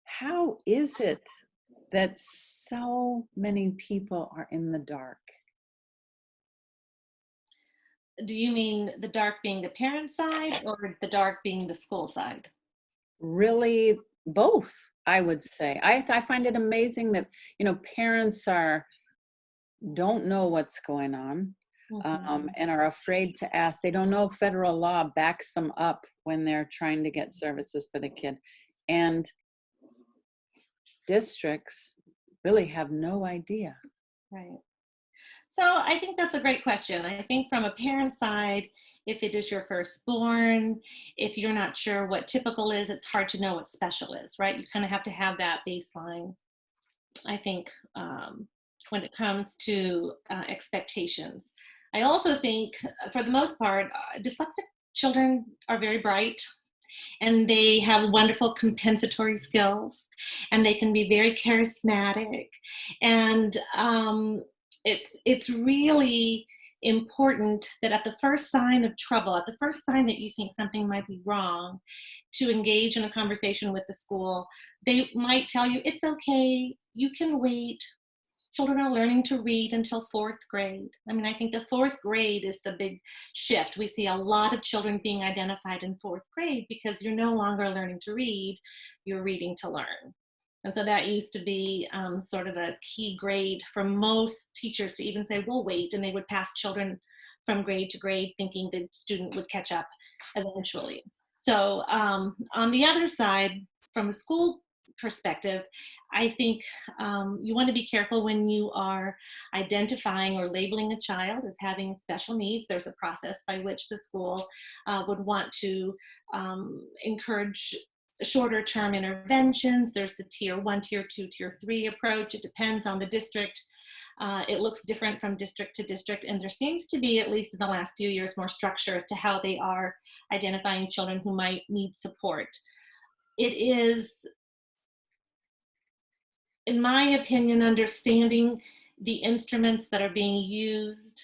how is it that so many people are in the dark? Do you mean the dark being the parent side or the dark being the school side? Really, both, I would say. I find it amazing that, parents don't know what's going on, and are afraid to ask. They don't know if federal law backs them up when they're trying to get services for the kid. And districts really have no idea. Right. So I think that's a great question. I think from a parent side, if it is your firstborn, if you're not sure what typical is, it's hard to know what special is, right? You kind of have to have that baseline. I think when it comes to expectations. I also think, for the most part, dyslexic children are very bright, and they have wonderful compensatory skills, and they can be very charismatic, and it's really important that at the first sign of trouble, at the first sign that you think something might be wrong, to engage in a conversation with the school. They might tell you, it's okay, you can wait. Children are learning to read until 4th grade. I mean, I think the 4th grade is the big shift. We see a lot of children being identified in 4th grade because you're no longer learning to read, you're reading to learn. And so that used to be sort of a key grade for most teachers to even say, we'll wait, and they would pass children from grade to grade thinking the student would catch up eventually. So on the other side, from a school perspective, I think you want to be careful when you are identifying or labeling a child as having special needs. There's a process by which the school would want to encourage shorter term interventions. There's the tier 1, tier 2, tier 3 approach. It depends on the district. It looks different from district to district, and there seems to be, at least in the last few years, more structure as to how they are identifying children who might need support. It is, in my opinion, understanding the instruments that are being used,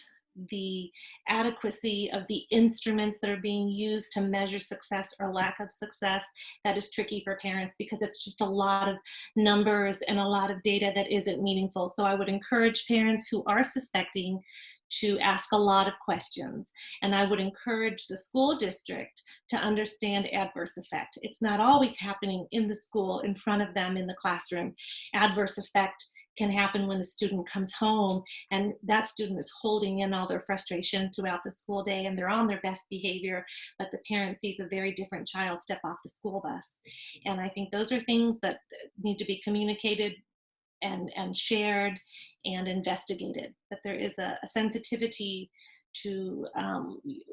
the adequacy of the instruments that are being used to measure success or lack of success, that is tricky for parents because it's just a lot of numbers and a lot of data that isn't meaningful. So I would encourage parents who are suspecting to ask a lot of questions. And I would encourage the school district to understand adverse effect. It's not always happening in the school, in front of them in the classroom. Adverse effect can happen when the student comes home and that student is holding in all their frustration throughout the school day and they're on their best behavior, but the parent sees a very different child step off the school bus. And I think those are things that need to be communicated and shared and investigated, that there is a sensitivity to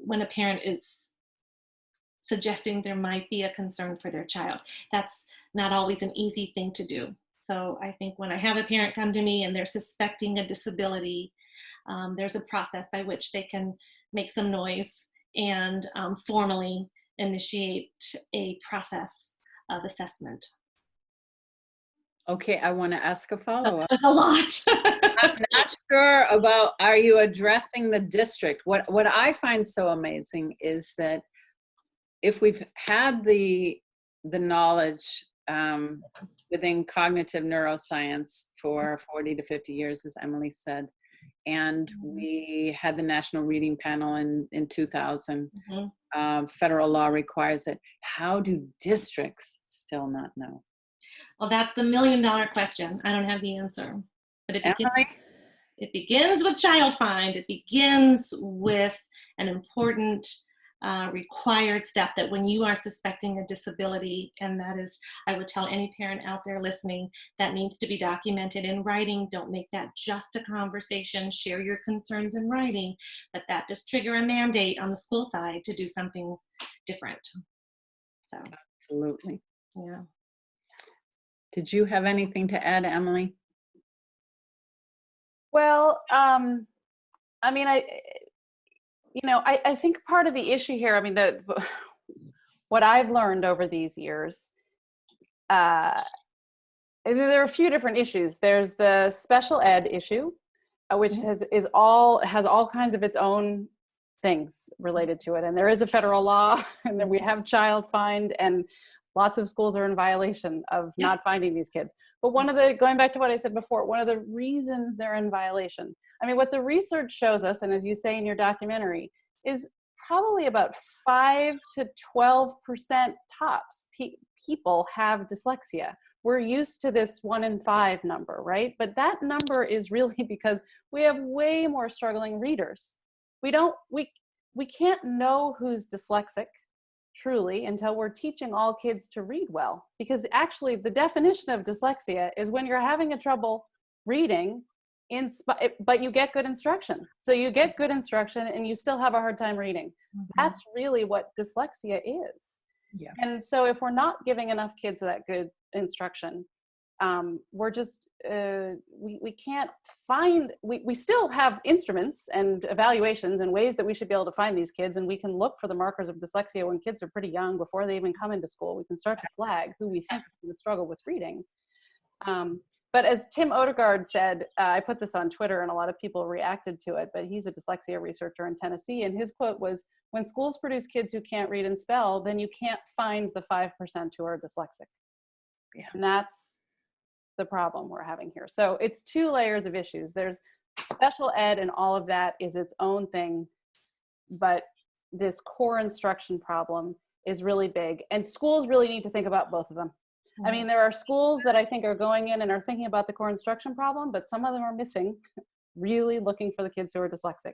when a parent is suggesting there might be a concern for their child. That's not always an easy thing to do. So I think when I have a parent come to me and they're suspecting a disability, there's a process by which they can make some noise and formally initiate a process of assessment. Okay, I want to ask a follow-up. That's a lot. I'm not sure about, are you addressing the district? What I find so amazing is that if we've had the knowledge within cognitive neuroscience for 40 to 50 years, as Emily said, and we had the National Reading Panel in 2000, federal law requires it. How do districts still not know? Well, that's the $1 million question. I don't have the answer. But it begins with child find. It begins with an important required step that when you are suspecting a disability, and that is, I would tell any parent out there listening, that needs to be documented in writing. Don't make that just a conversation. Share your concerns in writing, but that does trigger a mandate on the school side to do something different. So, absolutely. Yeah. Did you have anything to add, Emily? Well, I mean, I think part of the issue here, I mean, what I've learned over these years, there are a few different issues. There's the special ed issue, which has all kinds of its own things related to it. And there is a federal law, and then we have child find, and lots of schools are in violation of not finding these kids. But going back to what I said before, one of the reasons they're in violation, I mean, what the research shows us, and as you say in your documentary, is probably about 5 to 12% tops people have dyslexia. We're used to this 1 in 5 number, right? But that number is really because we have way more struggling readers. We can't know who's dyslexic truly until we're teaching all kids to read well, because actually the definition of dyslexia is when you're having a trouble reading but you get good instruction. So you get good instruction and you still have a hard time reading. That's really what dyslexia is. Yeah. And so if we're not giving enough kids that good instruction, we're just we can't find, we still have instruments and evaluations and ways that we should be able to find these kids, and we can look for the markers of dyslexia when kids are pretty young, before they even come into school. We can start to flag who we think is going to struggle with reading. But as Tim Odegaard said, I put this on Twitter and a lot of people reacted to it, but he's a dyslexia researcher in Tennessee, and his quote was, "When schools produce kids who can't read and spell, then you can't find the 5% who are dyslexic." Yeah. And that's the problem we're having here. So it's 2 layers of issues. There's special ed, and all of that is its own thing, but this core instruction problem is really big, and schools really need to think about both of them. I mean, there are schools that I think are going in and are thinking about the core instruction problem, but some of them are missing, really looking for the kids who are dyslexic.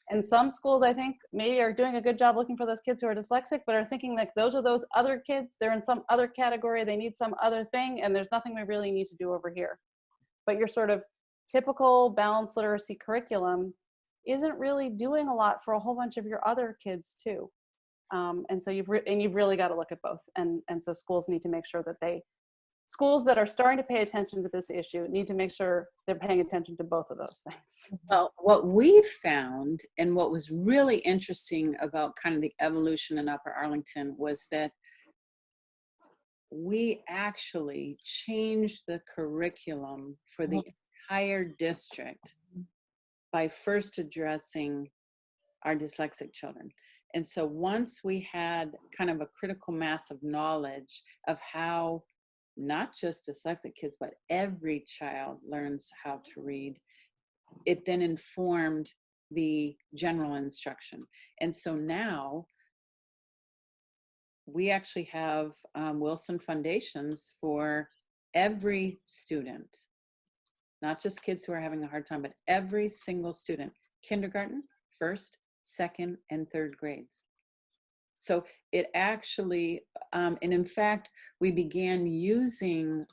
And some schools, I think, maybe are doing a good job looking for those kids who are dyslexic, but are thinking like those are those other kids, they're in some other category, they need some other thing, and there's nothing we really need to do over here. But your sort of typical balanced literacy curriculum isn't really doing a lot for a whole bunch of your other kids too. And so you've really got to look at both. And so schools need to make sure that schools that are starting to pay attention to this issue need to make sure they're paying attention to both of those things. Well, what we found, and what was really interesting about kind of the evolution in Upper Arlington, was that we actually changed the curriculum for the entire district by first addressing our dyslexic children. And so once we had kind of a critical mass of knowledge of how not just dyslexic kids, but every child learns how to read, it then informed the general instruction. And so now we actually have Wilson Foundations for every student, not just kids who are having a hard time, but every single student, kindergarten, first, second, and third grades. So it actually, and in fact, we began using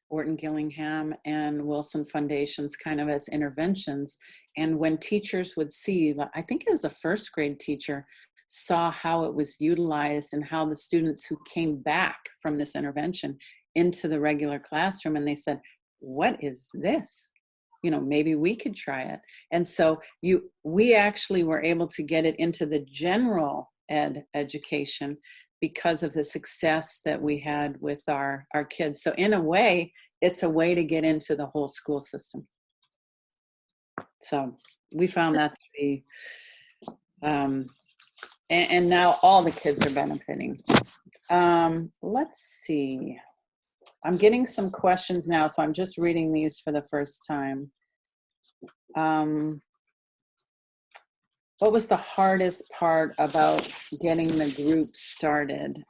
Orton Gillingham and Wilson Foundations kind of as interventions. And when teachers would see, I think it was a first grade teacher, saw how it was utilized and how the students who came back from this intervention into the regular classroom, and they said, what is this? You know, maybe we could try it. And so we actually were able to get it into the general ed education because of the success that we had with our kids. So in a way, it's a way to get into the whole school system. So we found that to be, and now all the kids are benefiting. Let's see. I'm getting some questions now, so I'm just reading these for the first time. What was the hardest part about getting the group started?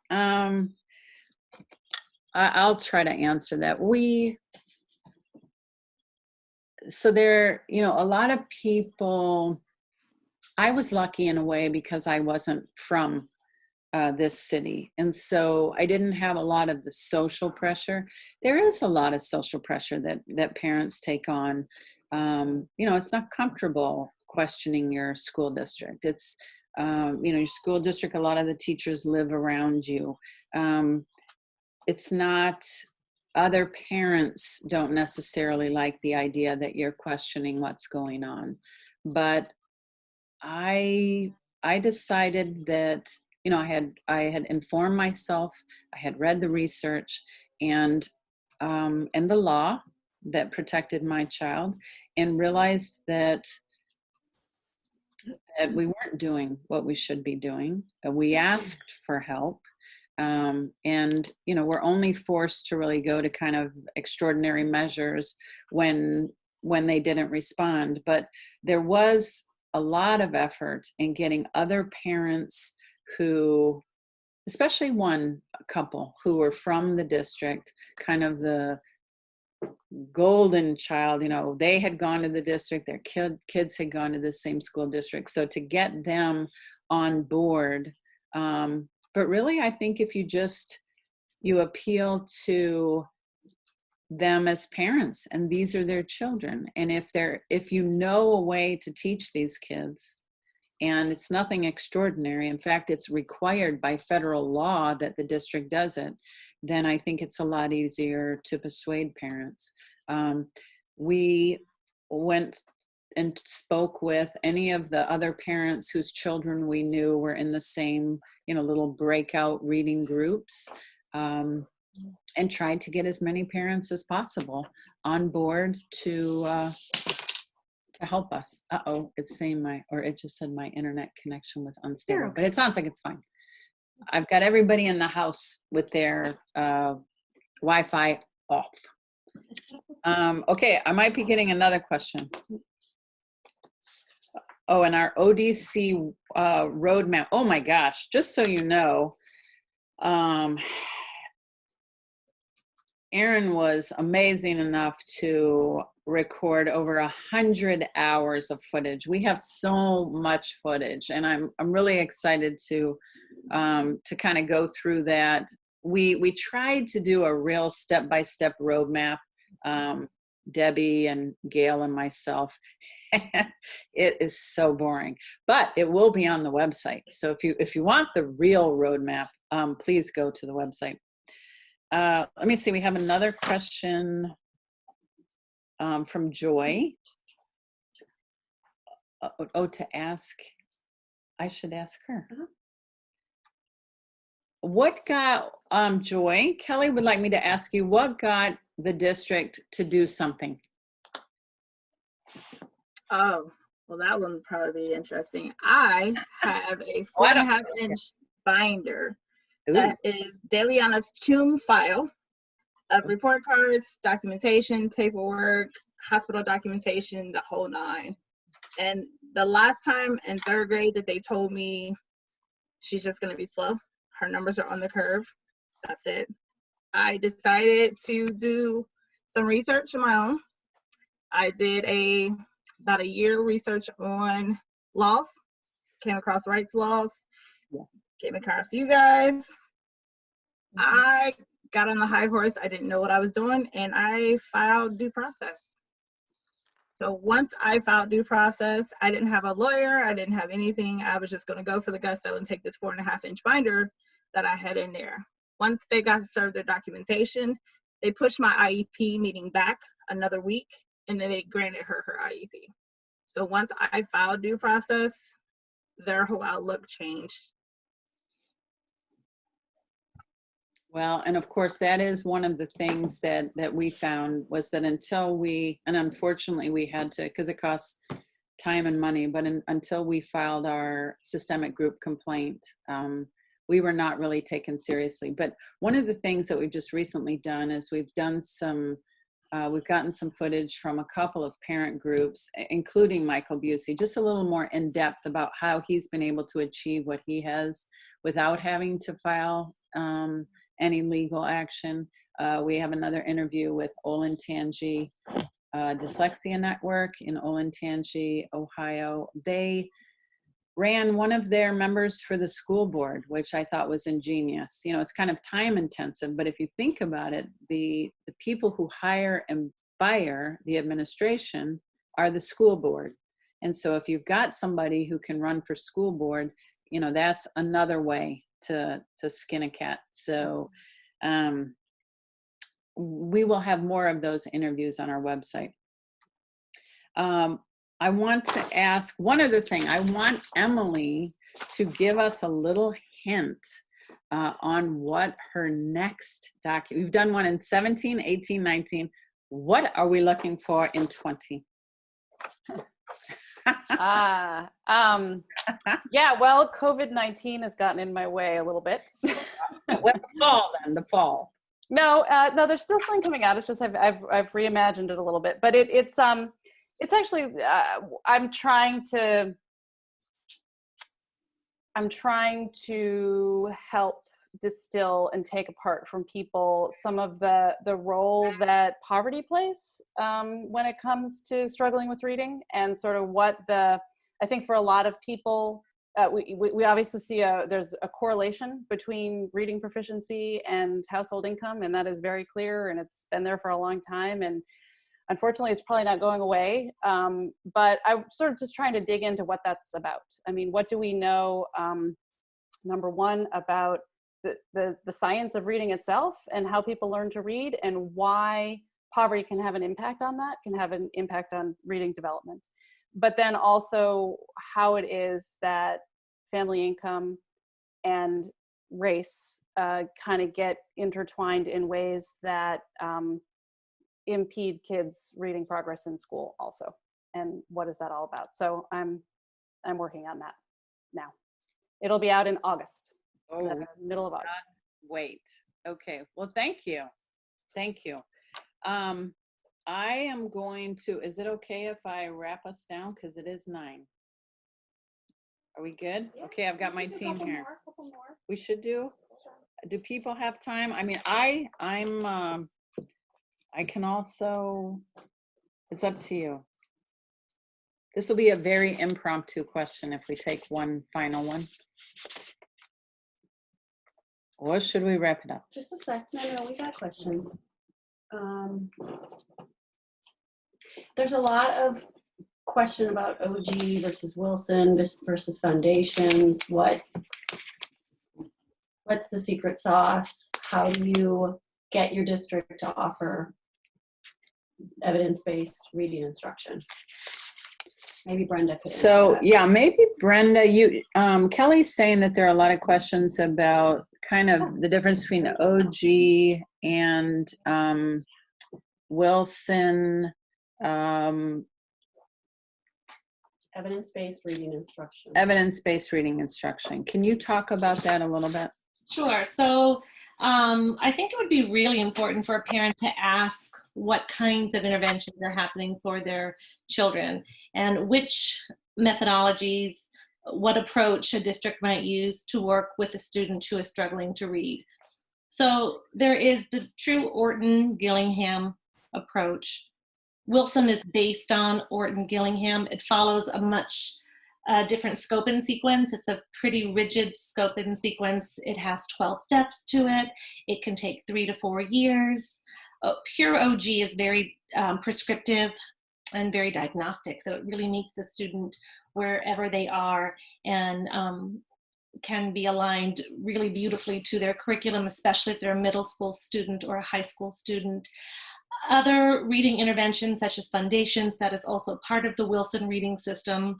I'll try to answer that. So there, you know, a lot of people, I was lucky in a way because I wasn't from this city. And so I didn't have a lot of the social pressure. There is a lot of social pressure that parents take on. You know, it's not comfortable questioning your school district. It's, you know, your school district, a lot of the teachers live around you. It's not, other parents don't necessarily like the idea that you're questioning what's going on. But I decided that, you know, I had informed myself, I had read the research and the law that protected my child, and realized that we weren't doing what we should be doing. We asked for help, and you know, we're only forced to really go to kind of extraordinary measures when they didn't respond. But there was a lot of effort in getting other parents who, especially one couple who were from the district, kind of the golden child, you know, they had gone to the district, their kids had gone to the same school district. So to get them on board, but really I think if you appeal to them as parents, and these are their children, and if you know a way to teach these kids, and it's nothing extraordinary, in fact it's required by federal law that the district does it, then I think it's a lot easier to persuade parents. We went and spoke with any of the other parents whose children we knew were in the same, you know, little breakout reading groups, and tried to get as many parents as possible on board to help us. It's saying it just said my internet connection was unstable, Sure. but it sounds like it's fine. I've got everybody in the house with their Wi-Fi off. Okay, I might be getting another question. Oh, and our ODC roadmap. Oh my gosh, just so you know, Erin was amazing enough to record over 100 hours of footage. We have so much footage, and I'm really excited to kind of go through that. We tried to do a real step-by-step roadmap, Debbie and Gail and myself. It is so boring, but it will be on the website. So if you want the real roadmap, please go to the website. Let me see, we have another question from Joy. To ask, I should ask her. What got, Joy, Kelly would like me to ask you, what got the district to do something? Oh, well, that one would probably be interesting. I have a 4.5-inch binder that is Deliana's cum file of report cards, documentation, paperwork, hospital documentation, the whole nine. And the last time in 3rd grade that they told me she's just going to be slow, her numbers are on the curve, that's it. I decided to do some research of my own. I did about a year research on laws, came across rights laws, came across you guys. I got on the high horse. I didn't know what I was doing, and I filed due process. So once I filed due process, I didn't have a lawyer. I didn't have anything. I was just going to go for the gusto and take this 4.5-inch binder that I had in there. Once they got served their documentation, they pushed my IEP meeting back another week, and then they granted her IEP. So once I filed due process, their whole outlook changed. Well, and of course, that is one of the things that we found was that until we, and unfortunately we had to, because it costs time and money, but until we filed our systemic group complaint, we were not really taken seriously. But one of the things that we've just recently done is we've gotten some footage from a couple of parent groups, including Michael Busey, just a little more in depth about how he's been able to achieve what he has without having to file any legal action. We have another interview with Olentangy Dyslexia Network in Olentangy, Ohio. They ran one of their members for the school board, which I thought was ingenious. You know, it's kind of time intensive, but if you think about it, the people who hire and fire the administration are the school board. And so if you've got somebody who can run for school board, you know, that's another way to skin a cat. So we will have more of those interviews on our website. I want to ask one other thing. I want Emily to give us a little hint on what her next document, we've done one in 17, 18, 19. What are we looking for in 20? Yeah, well, COVID-19 has gotten in my way a little bit. Well, the fall. No, there's still something coming out. It's just I've reimagined it a little bit, but it's actually I'm trying to help distill and take apart from people some of the role that poverty plays when it comes to struggling with reading, and sort of what I think for a lot of people, we obviously see there's a correlation between reading proficiency and household income, and that is very clear, and it's been there for a long time, and unfortunately it's probably not going away. But I'm sort of just trying to dig into what that's about. I mean, what do we know, number one, about the science of reading itself and how people learn to read, and why poverty can have an impact on that, can have an impact on reading development. But then also how it is that family income and race kind of get intertwined in ways that impede kids' reading progress in school also. And what is that all about? So I'm working on that now. It'll be out in August. Middle of August. Wait. Okay. Well, thank you. Thank you. I am going to, is it okay if I wrap us down? Because it is 9. Are we good? Yeah. Okay, I've got my team here. Couple more. We should do people have time? I mean, I can also, it's up to you. This will be a very impromptu question if we take one final one. Or should we wrap it up? Just a sec. No, we got questions. There's a lot of question about OG versus Wilson versus foundations. What's the secret sauce? How do you get your district to offer evidence-based reading instruction? Maybe Brenda could. So yeah, maybe Brenda, Kelly's saying that there are a lot of questions about kind of the difference between OG and Wilson, Evidence-based reading instruction. evidence-based reading instruction. Can you talk about that a little bit? Sure. So I think it would be really important for a parent to ask what kinds of interventions are happening for their children and which methodologies, what approach a district might use to work with a student who is struggling to read. So there is the true Orton-Gillingham approach. Wilson is based on Orton-Gillingham. It follows a much different scope and sequence. It's a pretty rigid scope and sequence. It has 12 steps to it. It can take 3 to 4 years. Pure OG is very prescriptive and very diagnostic. So it really meets the student wherever they are and can be aligned really beautifully to their curriculum, especially if they're a middle school student or a high school student. Other reading interventions such as Foundations, that is also part of the Wilson reading system.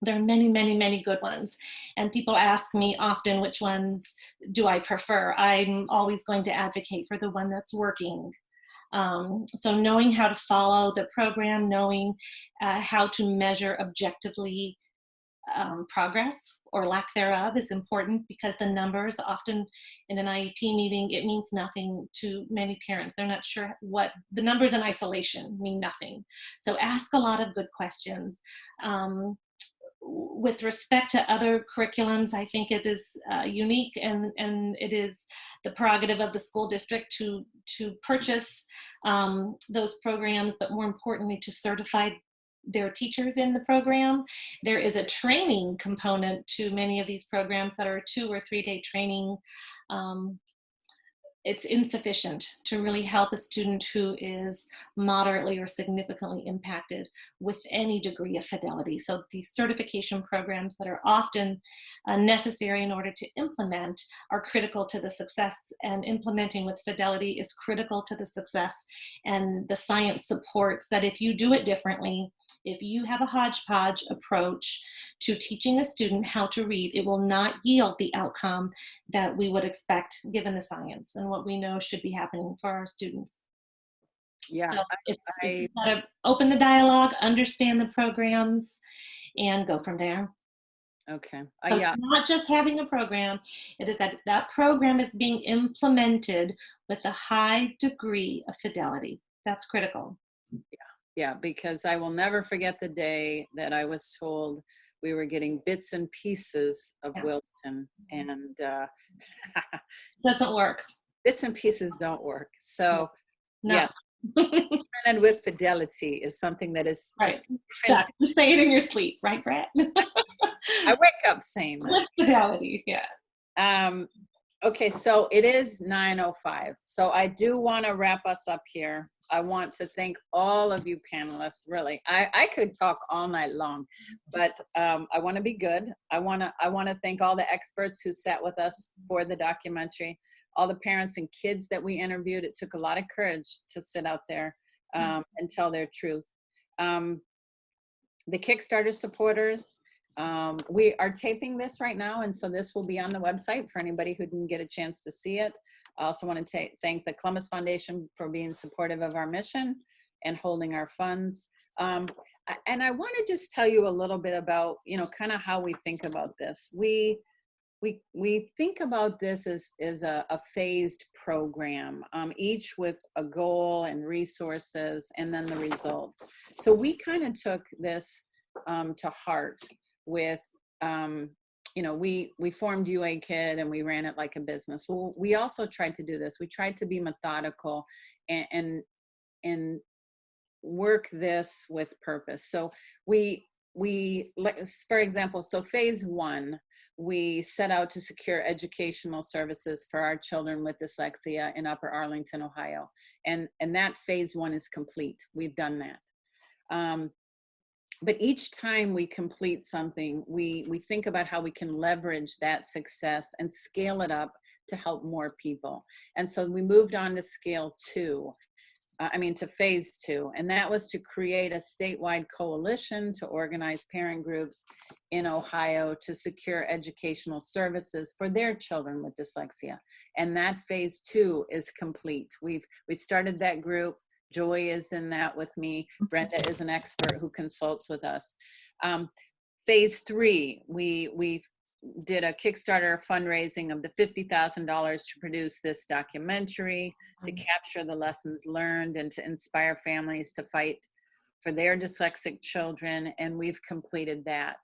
There are many, many, many good ones. And people ask me often which ones do I prefer. I'm always going to advocate for the one that's working. So knowing how to follow the program, knowing how to measure objectively progress or lack thereof is important, because the numbers often in an IEP meeting, it means nothing to many parents. They're not sure what the numbers in isolation mean. Nothing. So ask a lot of good questions. With respect to other curriculums, I think it is unique, and it is the prerogative of the school district to purchase those programs, but more importantly to certify their teachers in the program. There is a training component to many of these programs that are 2 or 3 day training. It's insufficient to really help a student who is moderately or significantly impacted with any degree of fidelity. So these certification programs that are often necessary in order to implement are critical to the success, and implementing with fidelity is critical to the success. And the science supports that if you do it differently, if you have a hodgepodge approach to teaching a student how to read, it will not yield the outcome that we would expect given the science and what we know should be happening for our students. Yeah, So it's gotta open the dialogue, understand the programs, and go from there. okay. So Yeah, it's not just having a program, it is that that program is being implemented with a high degree of fidelity. That's critical. yeah, because I will never forget the day that I was told we were getting bits and pieces of Yeah. Wilson, and Doesn't work. bits and pieces don't work. So No. yeah, and with fidelity is something that is Right. Stuck. You say it in your sleep, right, Brett? I wake up saying that. With fidelity, yeah. Okay, so it is 9:05. So I do want to wrap us up here. I want to thank all of you panelists, really. I could talk all night long, but I want to be good. I want to thank all the experts who sat with us for the documentary, all the parents and kids that we interviewed. It took a lot of courage to sit out there and tell their truth. The Kickstarter supporters, we are taping this right now, and so this will be on the website for anybody who didn't get a chance to see it. I also want to thank the Columbus Foundation for being supportive of our mission and holding our funds. And I want to just tell you a little bit about, kind of how we think about this. We think about this as a phased program, each with a goal and resources, and then the results. So we kind of took this to heart with, we formed BBKid and we ran it like a business. Well, we also tried to do this. We tried to be methodical and work this with purpose. So for example, so phase 1, we set out to secure educational services for our children with dyslexia in Upper Arlington, Ohio. And that phase 1 is complete. We've done that. But each time we complete something, we think about how we can leverage that success and scale it up to help more people. And so we moved on to to phase 2, and that was to create a statewide coalition to organize parent groups in Ohio to secure educational services for their children with dyslexia. And that phase 2 is complete. We started that group. Joy is in that with me. Brenda is an expert who consults with us. Phase 3, we did a Kickstarter fundraising of the $50,000 to produce this documentary, to capture the lessons learned and to inspire families to fight for their dyslexic children, and we've completed that.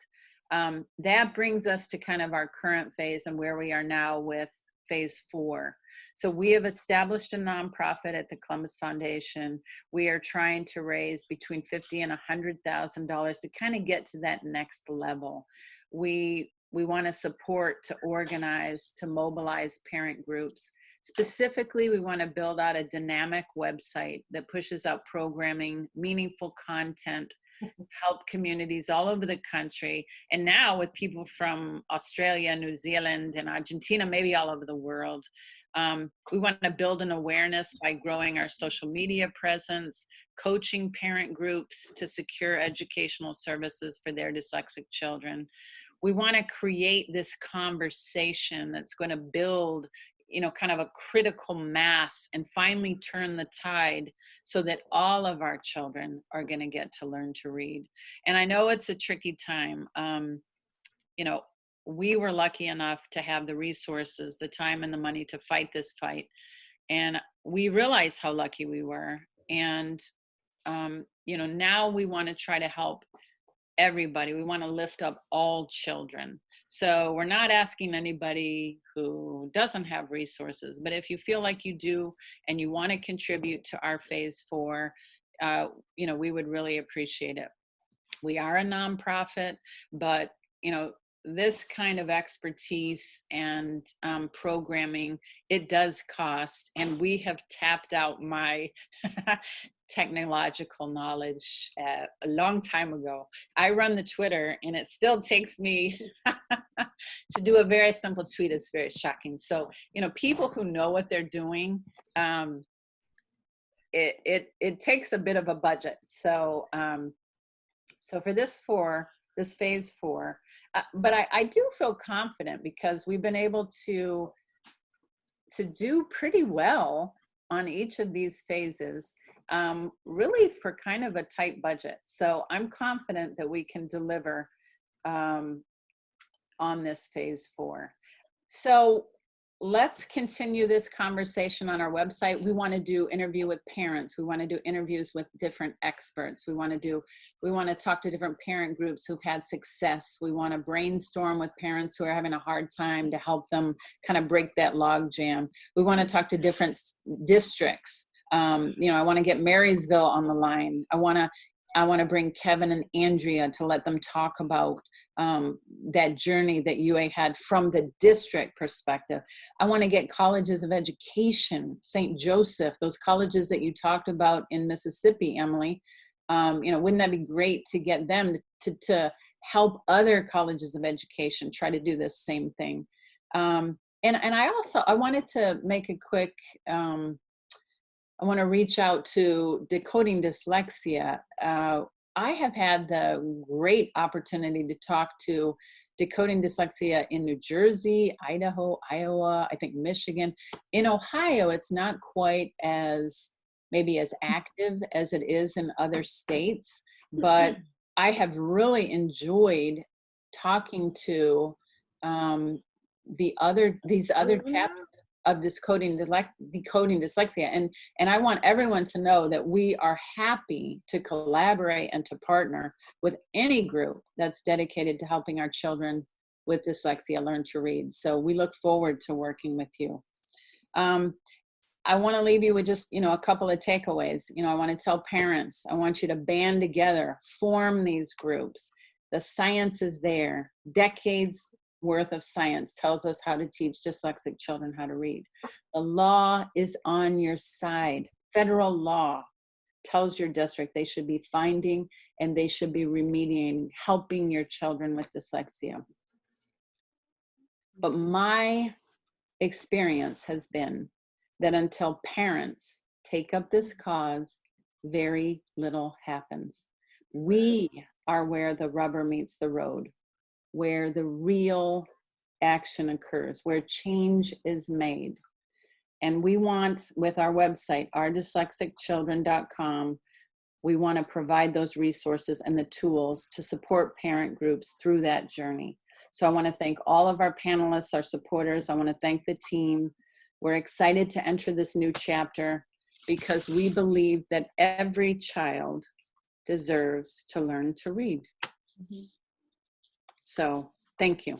That brings us to kind of our current phase and where we are now with phase 4. So we have established a nonprofit at the Columbus Foundation. We are trying to raise between $50,000 and $100,000 to kind of get to that next level. We want to support, to organize, to mobilize parent groups. Specifically, we want to build out a dynamic website that pushes out programming, meaningful content, help communities all over the country. And now with people from Australia, New Zealand, and Argentina, maybe all over the world. We want to build an awareness by growing our social media presence, coaching parent groups to secure educational services for their dyslexic children. We want to create this conversation that's going to build, kind of a critical mass and finally turn the tide so that all of our children are going to get to learn to read. And I know it's a tricky time. We were lucky enough to have the resources, the time and the money to fight this fight. And we realize how lucky we were. And, now we want to try to help everybody. We want to lift up all children. So we're not asking anybody who doesn't have resources, but if you feel like you do and you want to contribute to our phase 4, we would really appreciate it. We are a nonprofit, but, this kind of expertise and programming, it does cost. And we have tapped out my technological knowledge a long time ago. I run the Twitter and it still takes me to do a very simple tweet. It's very shocking. So, people who know what they're doing, it takes a bit of a budget. So, for this phase 4, but I do feel confident because we've been able to do pretty well on each of these phases, really for kind of a tight budget. So I'm confident that we can deliver on this phase 4. So let's continue this conversation on our website. We want to do interview with parents. We want to do interviews with different experts. We want to talk to different parent groups who've had success. We want to brainstorm with parents who are having a hard time to help them kind of break that log jam. We want to talk to different districts. I want to get Marysville on the line. I want to bring Kevin and Andrea to let them talk about that journey that UA had from the district perspective. I want to get colleges of education, St. Joseph, those colleges that you talked about in Mississippi, Emily. Wouldn't that be great to get them to help other colleges of education try to do this same thing? And I wanted to make a quick, I want to reach out to Decoding Dyslexia. I have had the great opportunity to talk to Decoding Dyslexia in New Jersey, Idaho, Iowa, I think Michigan. In Ohio, it's not quite maybe as active as it is in other states, but I have really enjoyed talking to these other chapters of decoding dyslexia. And I want everyone to know that we are happy to collaborate and to partner with any group that's dedicated to helping our children with dyslexia learn to read. So we look forward to working with you. I want to leave you with just, a couple of takeaways. I want to tell parents, I want you to band together, form these groups. The science is there. Decades worth of science tells us how to teach dyslexic children how to read. The law is on your side. Federal law tells your district they should be finding and they should be remediating, helping your children with dyslexia. But my experience has been that until parents take up this cause, very little happens. We are where the rubber meets the road, where the real action occurs, where change is made. And we want, with our website, ourdyslexichildren.com, we want to provide those resources and the tools to support parent groups through that journey. So I want to thank all of our panelists, our supporters. I want to thank the team. We're excited to enter this new chapter because we believe that every child deserves to learn to read. So thank you.